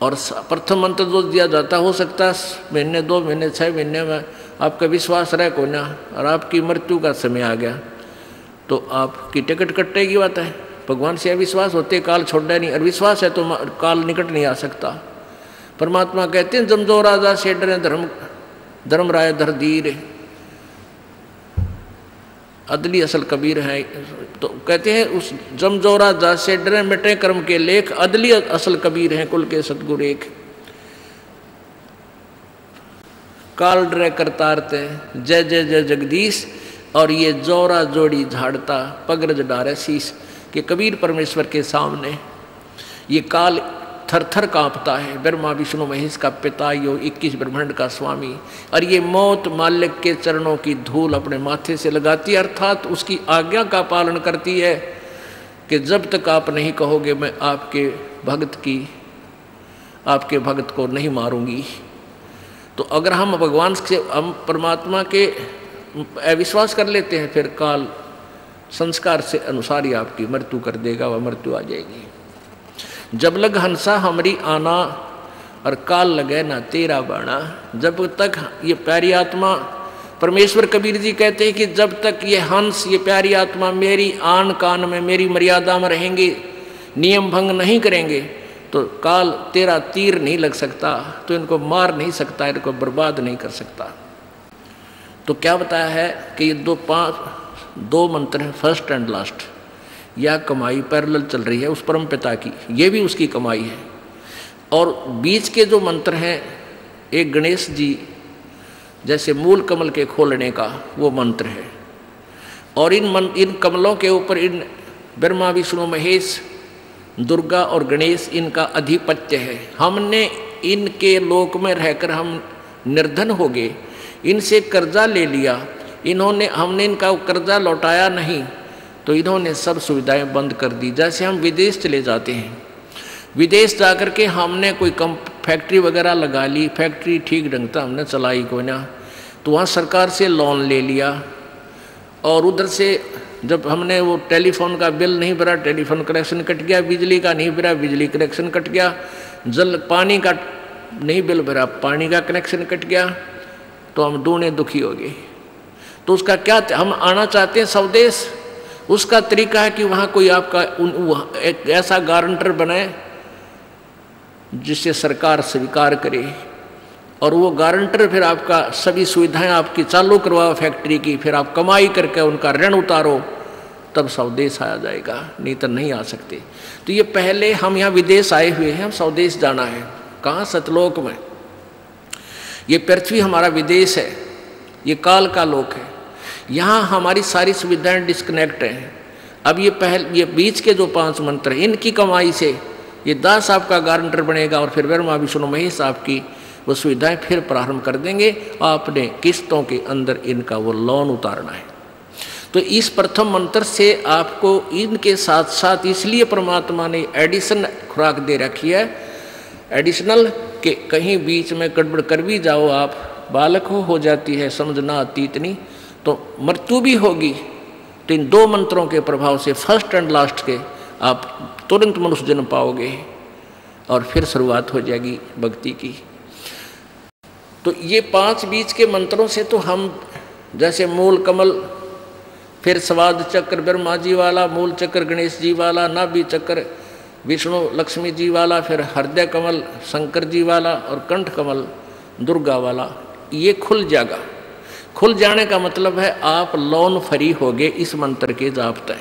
[SPEAKER 2] और प्रथम मंत्र जो दिया जाता, हो सकता है महीने 2 महीने 6 महीने में आपका विश्वास रह को ना, और आपकी मृत्यु का समय आ गया तो आपकी टिकट कटने की बात है। भगवान से अविश्वास होते काल छोड़ा नहीं, और विश्वास है तो काल निकट नहीं आ सकता। परमात्मा कहते हैं जमजो राजा से डरे धर्म राय धर धीर, अदली असल कबीर है। तो कहते हैं उस जमजो राजा से डरे मिटे कर्म के लेख, अदली असल कबीर हैं कुल के सतगुरु एक। काल डरे करतारते जय जय जय जगदीश, और ये जोरा जोड़ी झाड़ता पगरज डारे शीश। कि कबीर परमेश्वर के सामने ये काल थर थर कांपता है। ब्रह्मा विष्णु महेश का पिता, यो 21 ब्रह्मांड का स्वामी, और ये मौत मालिक के चरणों की धूल अपने माथे से लगाती है, अर्थात उसकी आज्ञा का पालन करती है कि जब तक आप नहीं कहोगे मैं आपके भक्त को नहीं मारूंगी। तो अगर हम भगवान से, हम परमात्मा के अविश्वास कर लेते हैं, फिर काल संस्कार से अनुसार ही आपकी मृत्यु कर देगा, वह मृत्यु आ जाएगी। जब लग हंसा हमारी आना, और काल लगे ना तेरा बाणा। जब तक ये प्यारी आत्मा, परमेश्वर कबीर जी कहते हैं कि जब तक ये हंस, ये प्यारी आत्मा मेरी आन कान में, मेरी मर्यादा में रहेंगे, नियम भंग नहीं करेंगे, तो काल तेरा तीर नहीं लग सकता, तो इनको मार नहीं सकता, इनको बर्बाद नहीं कर सकता। तो क्या बताया है कि ये 2 मंत्र हैं फर्स्ट एंड लास्ट। यह कमाई पैरेलल चल रही है उस परम पिता की, ये भी उसकी कमाई है। और बीच के जो मंत्र हैं, एक गणेश जी जैसे मूल कमल के खोलने का वो मंत्र है, और इन कमलों के ऊपर इन ब्रह्मा विष्णु महेश, दुर्गा और गणेश, इनका अधिपत्य है। हमने इनके लोक में रहकर हम निर्धन हो गए, इनसे कर्जा ले लिया, हमने इनका कर्जा लौटाया नहीं, तो इन्होंने सब सुविधाएं बंद कर दी। जैसे हम विदेश चले जाते हैं, विदेश जाकर के हमने कोई फैक्ट्री वगैरह लगा ली, फैक्ट्री ठीक ढंग से हमने चलाई कोई ना, तो वहाँ सरकार से लोन ले लिया, और उधर से जब हमने वो टेलीफोन का बिल नहीं भरा, टेलीफोन कनेक्शन कट गया, बिजली का नहीं भरा, बिजली कनेक्शन कट गया, पानी का नहीं बिल भरा, पानी का कनेक्शन कट गया, तो हम दूने दुखी हो गए। तो उसका क्या, हम आना चाहते हैं स्वदेश, उसका तरीका है कि वहाँ कोई आपका एक ऐसा गारंटर बने जिसे सरकार स्वीकार करे, और वो गारंटर फिर आपका सभी सुविधाएं आपकी चालू करवाओ फैक्ट्री की, फिर आप कमाई करके उनका ऋण उतारो, तब स्वदेश आया जाएगा, नहीं तो नहीं आ सकते। तो ये पहले हम यहाँ विदेश आए हुए हैं, हम स्वदेश जाना है। कहाँ? सतलोक में। ये पृथ्वी हमारा विदेश है, ये काल का लोक है। यहाँ हमारी सारी सुविधाएं डिस्कनेक्ट हैं। अब ये बीच के जो 5 मंत्र हैं, इनकी कमाई से ये दास आपका गारंटर बनेगा, और फिर ब्रह्मा विष्णु महेश आपकी वो सुविधाएं फिर प्रारंभ कर देंगे। आपने किस्तों के अंदर इनका वो लोन उतारना है। तो इस प्रथम मंत्र से आपको इनके साथ साथ इसलिए परमात्मा ने एडिशन खुराक दे रखी है, एडिशनल, कि कहीं बीच में गड़बड़ कर भी जाओ, आप बालक हो जाती है समझना आती इतनी, तो मृत्यु भी होगी। तो इन 2 मंत्रों के प्रभाव से फर्स्ट एंड लास्ट के आप तुरंत मनुष्य जन्म पाओगे, और फिर शुरुआत हो जाएगी भक्ति की। तो ये 5 बीच के मंत्रों से तो हम जैसे मूल कमल, फिर स्वाद चक्र ब्रह्मा जी वाला, मूल चक्र गणेश जी वाला, नाभि चक्र विष्णु लक्ष्मी जी वाला, फिर हृदय कमल शंकर जी वाला, और कंठ कमल दुर्गा वाला, ये खुल जाएगा। खुल जाने का मतलब है आप लोन फ्री होगे इस मंत्र के जाप तय।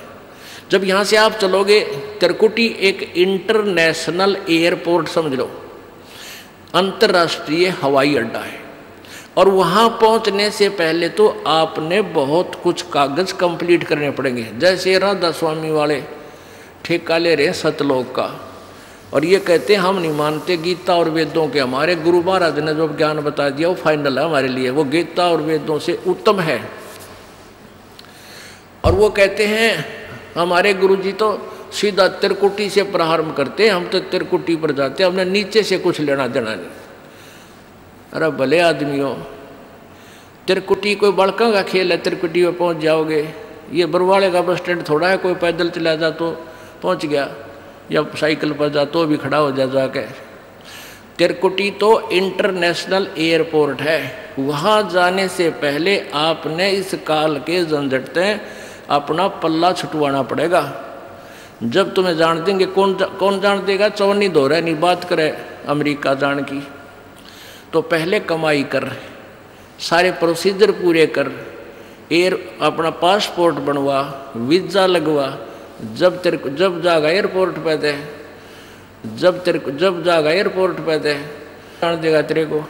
[SPEAKER 2] जब यहाँ से आप चलोगे, त्रिकुटी एक इंटरनेशनल एयरपोर्ट समझ लो। अंतर्राष्ट्रीय हवाई अड्डा है। और वहाँ पहुँचने से पहले तो आपने बहुत कुछ कागज कंप्लीट करने पड़ेंगे। जैसे राधा स्वामी वाले ठेका ले रहे सतलोक का, और ये कहते हैं हम नहीं मानते गीता और वेदों के, हमारे गुरु महाराज ने जो ज्ञान बता दिया वो फाइनल है हमारे लिए, वो गीता और वेदों से उत्तम है। और वो कहते हैं हमारे गुरु जी तो सीधा त्रिकुटी से प्रारंभ करते, हम तो त्रिकुटी पर जाते, हमने नीचे से कुछ लेना देना नहीं। अरे भले आदमियों, त्रिकुटी कोई बड़का का खेल है, त्रिकुटी में पहुंच जाओगे। ये बरवाड़े का बस स्टैंड थोड़ा है, कोई पैदल चला जा तो पहुंच गया, या साइकिल पर जा तो भी खड़ा हो जा जाके। त्रिकुटी तो इंटरनेशनल एयरपोर्ट है, वहाँ जाने से पहले आपने इस काल के झंझट से अपना पल्ला छुटवाना पड़ेगा। जब तुम्हें जान देंगे, कौन जान देगा, चौनी दो रहे नहीं बात करे अमेरिका जान की। तो पहले कमाई कर, सारे प्रोसीजर पूरे कर, अपना पासपोर्ट बनवा, वीज़ा लगवा, जब जाएगा एयरपोर्ट पे दे, जब जाएगा एयरपोर्ट पे दे जान देगा तेरे को।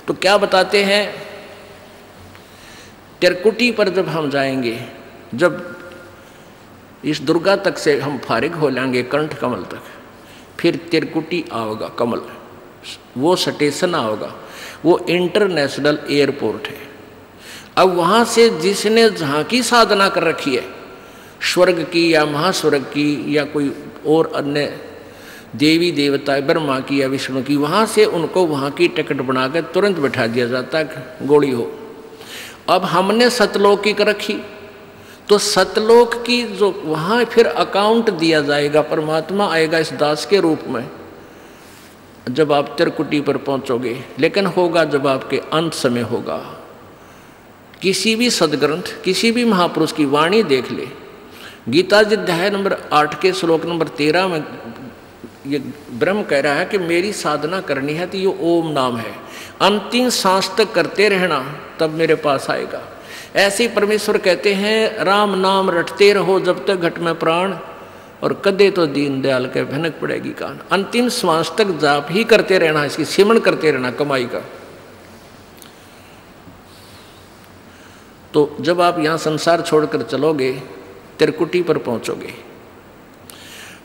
[SPEAKER 2] तो क्या बताते हैं, त्रिकुटी पर जब हम जाएंगे, जब इस दुर्गा तक से हम फारिग हो लेंगे कंठ कमल तक, फिर त्रिकुटी आओगा कमल, वो स्टेशन आओगा, वो इंटरनेशनल एयरपोर्ट है। अब वहाँ से जिसने जहाँ की साधना कर रखी है, स्वर्ग की या महास्वर्ग की या कोई और अन्य देवी देवता ब्रह्मा की या विष्णु की, वहाँ से उनको वहाँ की टिकट बना कर तुरंत बैठा दिया जाता है, गोली हो। अब हमने सतलोक की कर रखी, तो सतलोक की जो वहाँ फिर अकाउंट दिया जाएगा, परमात्मा आएगा इस दास के रूप में जब आप त्रिकुटी पर पहुँचोगे। लेकिन होगा जब आपके अंत समय होगा। किसी भी सदग्रंथ, किसी भी महापुरुष की वाणी देख ले, गीता जी अध्याय नंबर 8 के श्लोक नंबर 13 में ये ब्रह्म कह रहा है कि मेरी साधना करनी है तो ये ओम नाम है, अंतिम सांस तक करते रहना तब मेरे पास आएगा। ऐसे परमेश्वर कहते हैं राम नाम रटते रहो जब तक घट में प्राण, और कदे तो दीन दयाल के भनक पड़ेगी कान। अंतिम श्वास तक जाप ही करते रहना, इसकी सिमरण करते रहना कमाई का। तो जब आप यहाँ संसार छोड़कर चलोगे, त्रिकुटी पर पहुँचोगे,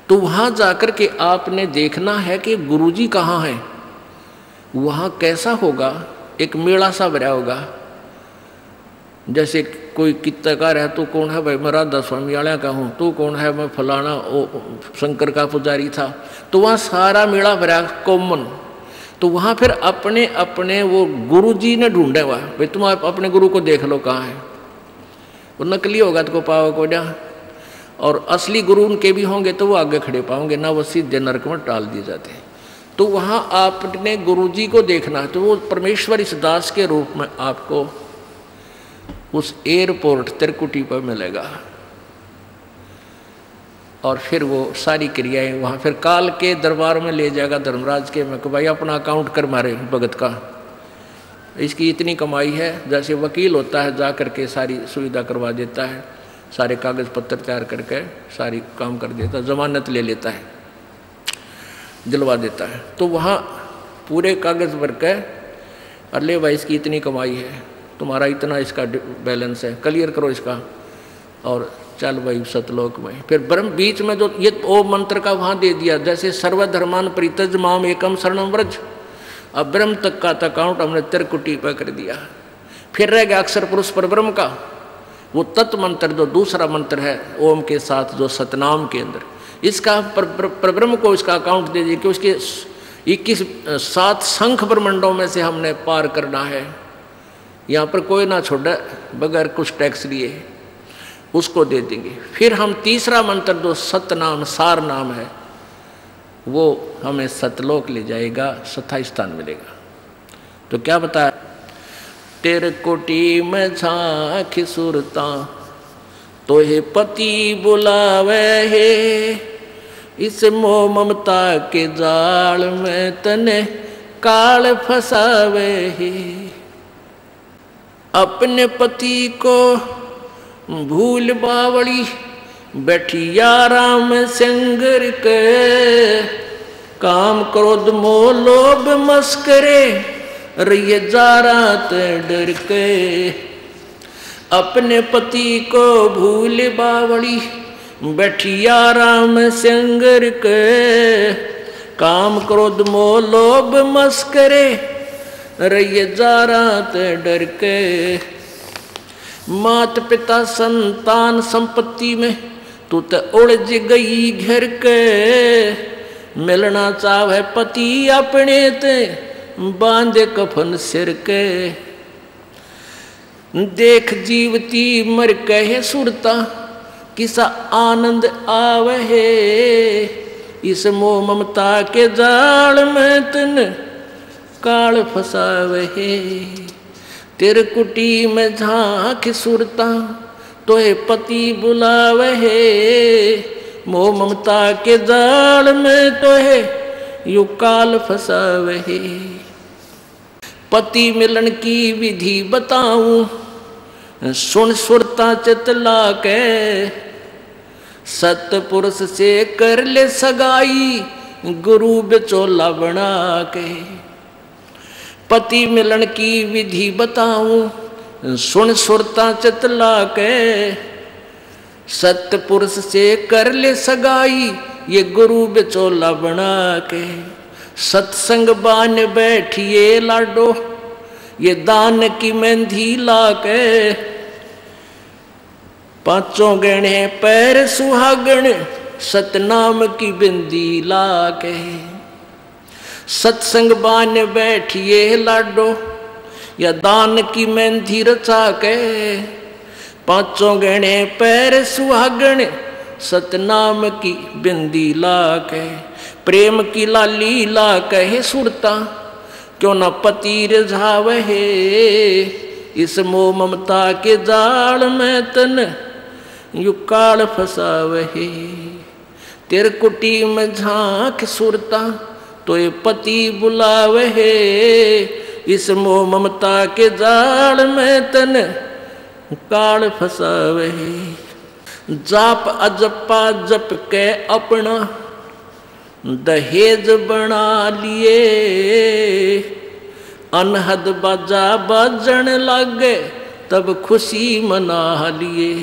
[SPEAKER 2] तो वहाँ जाकर के आपने देखना है कि गुरुजी कहाँ हैं। वहाँ कैसा होगा, एक मेला सा भरा होगा। जैसे कोई कित्तकार है, तो कौन है भाई, मैं राधा स्वामी वाला का हूँ, तो कौन है, मैं फलाना ओ शंकर का पुजारी था। तो वहाँ सारा मेला भरा कॉमन। तो वहाँ फिर अपने अपने वो गुरुजी ने ढूंढे हुआ, भाई तुम अपने गुरु को देख लो कहाँ है। वो नकली होगा तो को पाओ को जा, और असली गुरु उनके भी होंगे तो वो आगे खड़े पाओगे ना, वो सीधे नरक में टाल दिए जाते हैं। तो वहाँ आपने गुरुजी को देखना है, तो वो परमेश्वर इस दास के रूप में आपको उस एयरपोर्ट त्रिकुटी पर मिलेगा। और फिर वो सारी क्रियाएं वहाँ फिर काल के दरबार में ले जाएगा, धर्मराज के में, कि भाई अपना अकाउंट कर मारे भगत का, इसकी इतनी कमाई है। जैसे वकील होता है, जा करके सारी सुविधा करवा देता है, सारे कागज पत्र तैयार करके सारी काम कर देता है, जमानत ले लेता है, दिलवा देता है। तो वहाँ पूरे कागज भर के, अरे भाई इसकी इतनी कमाई है, तुम्हारा इतना इसका बैलेंस है, क्लियर करो इसका, और चल भाई सतलोक में। फिर ब्रह्म बीच में जो ये ओम मंत्र का वहाँ दे दिया, जैसे सर्वधर्मान परित्यज माम एकम शरणम व्रज। अब ब्रह्म तक का अकाउंट हमने त्रिकुटी पर कर दिया। फिर रह गया अक्षर पुरुष पर ब्रह्म का, वो तत्व मंत्र जो दूसरा मंत्र है ओम के साथ, जो सतनाम के अंदर, इसका पर ब्रह्म को इसका अकाउंट दे दिया कि उसके 7 शंख ब्रह्मंडों में से हमने पार करना है, यहाँ पर कोई ना छोड़े बगैर कुछ टैक्स लिए, उसको दे देंगे। फिर हम तीसरा मंत्र जो सतनाम सार नाम है, वो हमें सतलोक ले जाएगा, स्थायी स्थान मिलेगा। तो क्या बताया, त्रिकुटी में झांक सुरता तो हे पति बुलावे हे, इस मोह ममता के जाल में तने काल फसावे हे। अपने पति को भूल बावड़ी बैठी आराम संगर के, काम क्रोध मोह लोभ मस्करे रहिए जा रात डर के। अपने पति को भूल बावड़ी बैठी आराम संगर के। काम क्रोध मोह लोभ मस्करे रहिए जा रात डर के। मात पिता संतान संपत्ति में तू तो उलझ गई घर के। मिलना चाहे पति अपने ते बांधे कफन सिर के। देख जीवती मर कहे सुरता किसा आनंद आवे। इस मोह ममता के जाल में तन काल फसावे। तेरे कुटी में झांक सुरता तोहे पति बुलावे। मोह ममता के जाल में तोहे यू काल फसावे। पति मिलन की विधि बताऊं सुन सुरता चितला के। सतपुरुष से कर ले सगाई गुरु बिचौला बना के। पति मिलन की विधि बताऊं सुन सुरता चितला के। सतपुरुष से कर ले सगाई ये गुरु बिचौला बना के। सत्संग बान बैठिए लाडो ये दान की मेहंदी ला के। पांचों गहने पैर सुहागण सतनाम की बिंदी ला के। सत्संग बान बैठिए लाडो या दान की मेहंदी रचा के। पांचों गहने पैर सुहागण सतनाम की बिंदी ला के। प्रेम की लाली ला कहे सुरता क्यों न पति रिझावे। इस मोह ममता के जाल में तन यू काल फसावे। तेरे कुटी में झांक सुरता तो ये पति बुलावे। इस मोह ममता के जाल में तन काल फसावे। जाप अजपा जप के अपना दहेज बना लिए। अनहद बाजा बजन लगे तब खुशी मना लिए।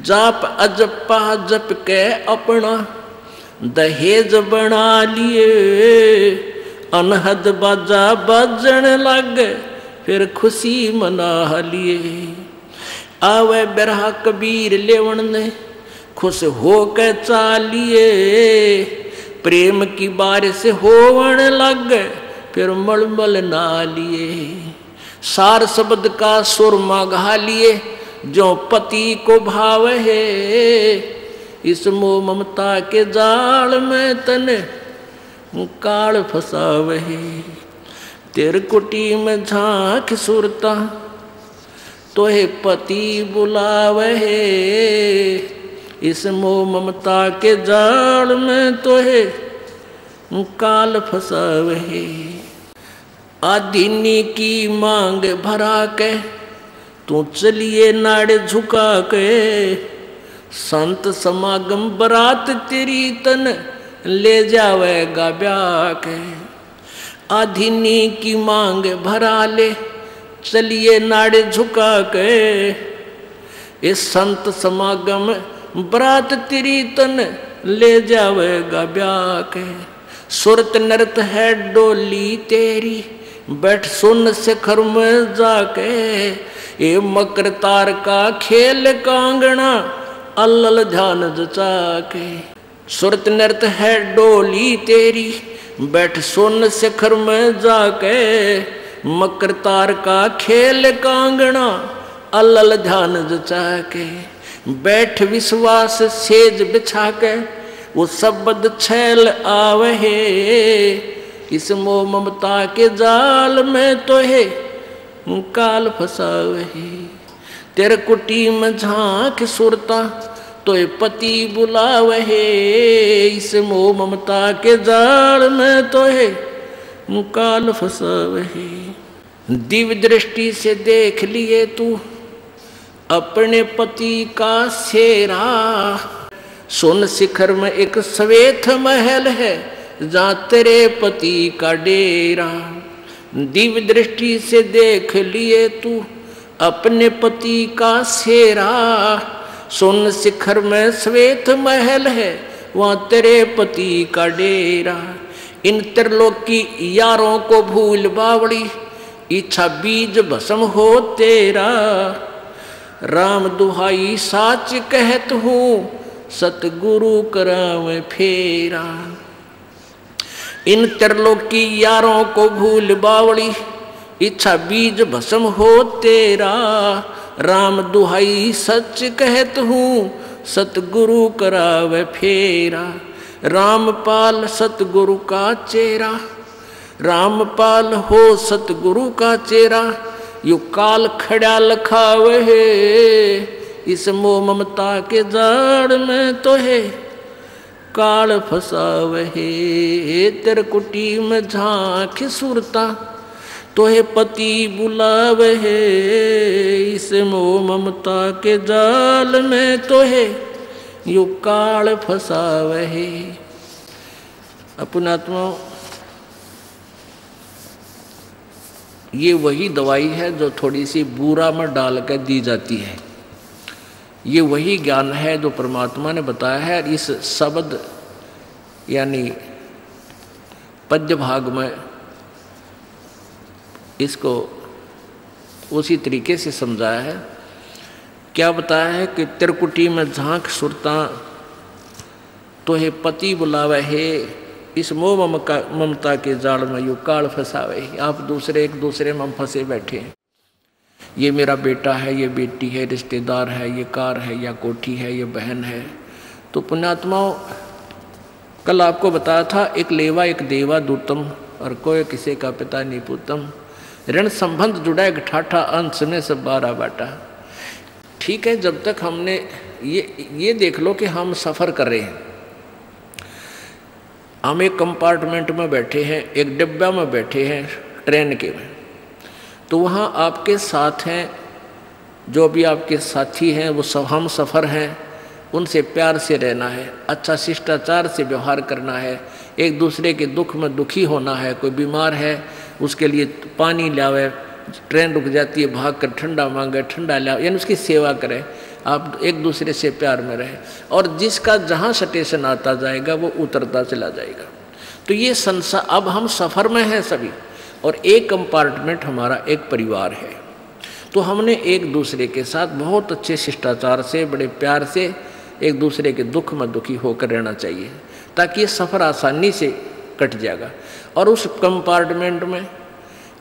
[SPEAKER 2] जाप अजपा जप के अपना दहेज बना लिए। अनहद बाजा बजन लगे फिर खुशी मना लिए। आवे बिरहा कबीर लेवन ने खुश हो के चालिए। प्रेम की बारिश होवन लग फिर मलमल ना लिए। सार शब्द का सुरमा गा लिए जो पति को भाव है। इस मोह ममता के जाल में तने काल फसावे। तेरे कुटी में झांक सुरता तोहे पति बुलावे। इस मोह ममता के जाल में तोहे काल फसावे। आदीनी की मांग भरा के तू चलिए नाड़ झुका के। संत समागम बरात तेरी तन ले जावेगा ब्याह के। आदीनी की मांग भरा ले चलिए नाड़ झुका के। इस संत समागम बरात तेरी तन ले जावेगा ब्याह के। सुरत नृत है डोली तेरी बैठ सुन शिखर में जाके। ये मकर तार का खेल कांगना अल्लल ध्यान जचा के। सुरत नृत है डोली तेरी बैठ सुन शिखर में जाके। मकर तार का खेल कांगना अल्लल ध्यान जचा के। बैठ विश्वास सेज बिछा के वो शब्द छैल आवे। इस मोह ममता के जाल में तो है काल फसावे। तेरे कुटी में झांक सुरता तो ये पति बुलावे। इस मोह ममता के जाल में तो है काल फसावे। दिव्य दृष्टि से देख लिए तू अपने पति का सेरा। सुन शिखर में एक श्वेत महल है जहाँ तेरे पति का डेरा। दिव्य दृष्टि से देख लिए तू अपने पति का सेरा। सोन शिखर में श्वेत महल है, वहाँ तेरे पति का डेरा। इन त्रिलोकी यारों को भूल बावड़ी, इच्छा बीज भस्म हो तेरा। राम दुहाई साच कहत हूँ, सतगुरु करावे फेरा। इन त्रिलोकी यारों को भूल बावड़ी, इच्छा बीज भस्म हो तेरा। राम दुहाई सच कहत हूँ, सतगुरु करावे फेरा। रामपाल सतगुरु का चेहरा, रामपाल हो सतगुरु का चेहरा। यू काल खड़ा लखावे है, इस मोह ममता के जाड़ में तो है काल फसावे है। तेरे कुटी में झांक सुरता, तो है पति बुलावे है, इस मोह ममता के जाल में तो है यू काल फसावे है। अपनात्मा, ये वही दवाई है जो थोड़ी सी बूरा में डाल कर दी जाती है। ये वही ज्ञान है जो परमात्मा ने बताया है। इस शब्द यानी पद्य भाग में इसको उसी तरीके से समझाया है। क्या बताया है कि त्रिकुटी में झांक सुरता, तो है पति बुलावे है, इस मोह ममता के जाल में यू काल फंसावे। आप दूसरे एक दूसरे में फंसे बैठे हैं। ये मेरा बेटा है, ये बेटी है, रिश्तेदार है, ये कार है या कोठी है, ये बहन है। तो पुण्यात्माओं, कल आपको बताया था एक लेवा एक देवा दूतम, और कोई किसी का पिता नहीं पूतम। ऋण संबंध जुड़ा एक ठाठा, अंश में सब बारह बाटा। ठीक है, जब तक हमने ये देख लो कि हम सफ़र कर रहे हैं, हम एक कंपार्टमेंट में बैठे हैं, एक डिब्बा में बैठे हैं ट्रेन के में, तो वहाँ आपके साथ हैं जो भी आपके साथी हैं, वो सब हम सफ़र हैं। उनसे प्यार से रहना है, अच्छा शिष्टाचार से व्यवहार करना है, एक दूसरे के दुख में दुखी होना है। कोई बीमार है उसके लिए पानी लावे, ट्रेन रुक जाती है भाग कर ठंडा मांगे, ठंडा लावे, यानी उसकी सेवा करें। आप एक दूसरे से प्यार में रहें, और जिसका जहाँ स्टेशन आता जाएगा वो उतरता चला जाएगा। तो ये संसार, अब हम सफ़र में हैं सभी, और एक कंपार्टमेंट हमारा एक परिवार है। तो हमने एक दूसरे के साथ बहुत अच्छे शिष्टाचार से, बड़े प्यार से एक दूसरे के दुख में दुखी होकर रहना चाहिए, ताकि ये सफ़र आसानी से कट जाएगा। और उस कंपार्टमेंट में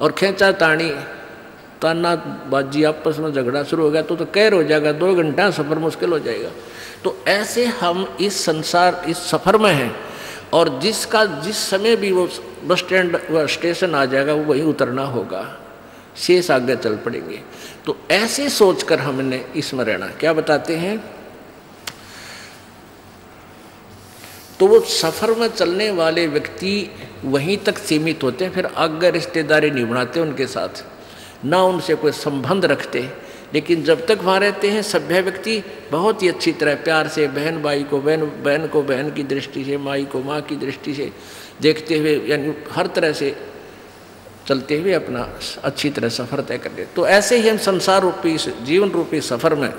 [SPEAKER 2] और खींचा तानी ताना बाजी आपस में झगड़ा शुरू हो गया तो कहर हो जाएगा, 2 घंटा सफ़र मुश्किल हो जाएगा। तो ऐसे हम इस संसार, इस सफ़र में हैं, और जिसका जिस समय भी वो बस स्टैंड व स्टेशन आ जाएगा वो वहीं उतरना होगा, शेष आगे चल पड़ेंगे। तो ऐसे सोचकर हमने इसमें रहना। क्या बताते हैं, तो वो सफ़र में चलने वाले व्यक्ति वहीं तक सीमित होते हैं, फिर आगे रिश्तेदारी नहीं बनाते उनके साथ, ना उनसे कोई संबंध रखते। लेकिन जब तक वहाँ रहते हैं सभ्य व्यक्ति बहुत ही अच्छी तरह प्यार से बहन भाई को, बहन को बहन की दृष्टि से, माई को माँ की दृष्टि से देखते हुए, यानी हर तरह से चलते हुए अपना अच्छी तरह सफ़र तय कर लेते। तो ऐसे ही हम संसार रूपी, जीवन रूपी सफ़र में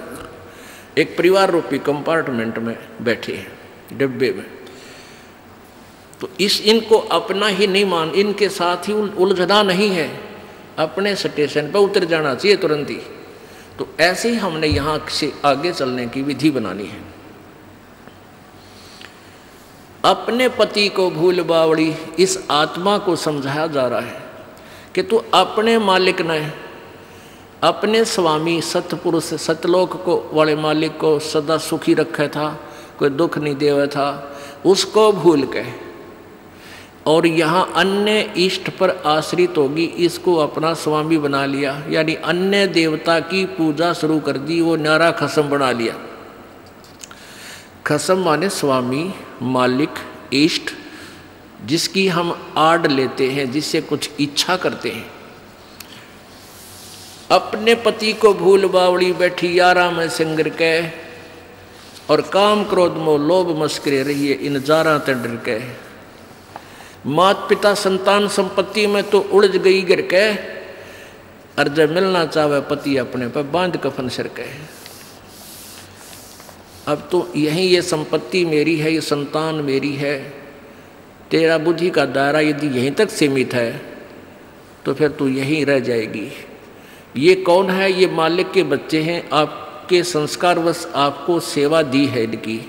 [SPEAKER 2] एक परिवार रूपी कंपार्टमेंट में बैठे हैं, डिब्बे में। तो इनको अपना ही नहीं मान, इनके साथ ही उलझना नहीं है, अपने स्टेशन पर उतर जाना चाहिए तुरंत ही। तो ऐसे ही हमने यहाँ से आगे चलने की विधि बनानी है। अपने पति को भूल बावड़ी, इस आत्मा को समझाया जा रहा है कि तू अपने मालिक ने, अपने स्वामी सतपुरुष सतलोक को वाले मालिक को सदा सुखी रखा था, कोई दुख नहीं देवा था, उसको भूल के और यहाँ अन्य इष्ट पर आश्रित होगी, इसको अपना स्वामी बना लिया, यानी अन्य देवता की पूजा शुरू कर दी, वो न्यारा खसम बना लिया। खसम माने स्वामी, मालिक, इष्ट, जिसकी हम आड़ लेते हैं, जिससे कुछ इच्छा करते हैं। अपने पति को भूल बावड़ी बैठी यारा में सिंगर के, और काम क्रोध मोह लोभ मस्करे रहिए इन जारा ते डर के। माता पिता संतान संपत्ति में तो उलझ गई गिर के, और जब मिलना चाहे पति अपने पर बांध कफन सिर के। अब तो यही ये संपत्ति मेरी है, ये संतान मेरी है, तेरा बुद्धि का दायरा यदि यहीं तक सीमित है तो फिर तू यहीं रह जाएगी। ये कौन है? ये मालिक के बच्चे हैं, आपके संस्कारवश आपको सेवा दी है इनकी।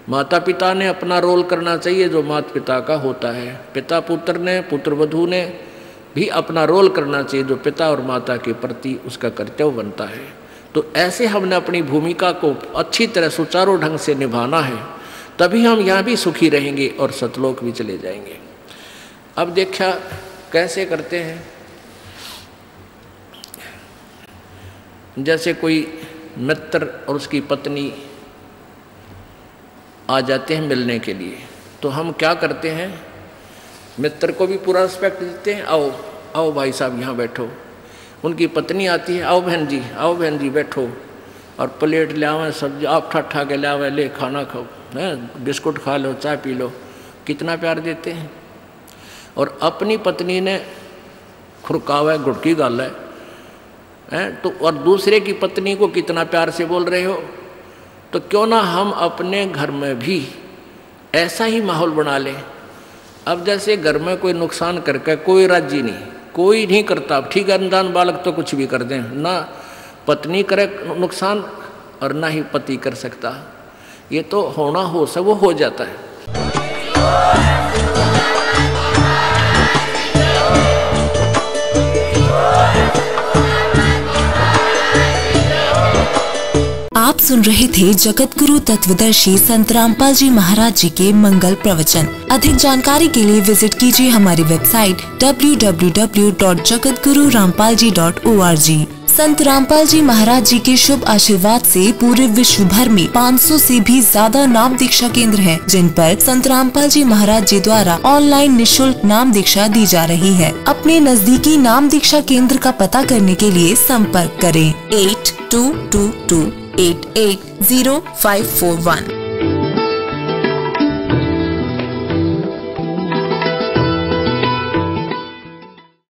[SPEAKER 2] माता पिता ने अपना रोल करना चाहिए जो माता पिता का होता है, पिता पुत्र ने, पुत्र वधू ने भी अपना रोल करना चाहिए जो पिता और माता के प्रति उसका कर्तव्य बनता है। तो ऐसे हमने अपनी भूमिका को अच्छी तरह सुचारू ढंग से निभाना है, तभी हम यहाँ भी सुखी रहेंगे और सतलोक भी चले जाएंगे। अब देखा कैसे करते हैं, जैसे कोई मित्र और उसकी पत्नी आ जाते हैं मिलने के लिए, तो हम क्या करते हैं, मित्र को भी पूरा रिस्पेक्ट देते हैं, आओ आओ भाई साहब यहाँ बैठो। उनकी पत्नी आती है, आओ बहन जी, आओ बहन जी बैठो, और प्लेट ले आवें, सब्जी आप ठा के ले आवे, ले खाना खाओ, हैं बिस्कुट खा लो, चाय पी लो, कितना प्यार देते हैं। और अपनी पत्नी ने खुरकावा घुटकी गाल है तो, और दूसरे की पत्नी को कितना प्यार से बोल रहे हो। तो क्यों ना हम अपने घर में भी ऐसा ही माहौल बना लें। अब जैसे घर में कोई नुकसान करके कोई राजी नहीं, कोई नहीं करता, ठीक है, अनजान बालक तो कुछ भी कर दें, ना पत्नी करे नुकसान और ना ही पति कर सकता। ये तो होना हो सब वो हो जाता है।
[SPEAKER 3] आप सुन रहे थे जगत गुरु तत्वदर्शी संत रामपाल जी महाराज जी के मंगल प्रवचन। अधिक जानकारी के लिए विजिट कीजिए हमारी वेबसाइट www.jagatgururampalji.org। संत रामपाल जी महाराज जी के शुभ आशीर्वाद से पूरे विश्व भर में 500 से भी ज्यादा नाम दीक्षा केंद्र हैं, जिन पर संत रामपाल जी महाराज जी द्वारा ऑनलाइन निःशुल्क नाम दीक्षा दी जा रही है। अपने नजदीकी नाम दीक्षा केंद्र का पता करने के लिए संपर्क करें 8222880541।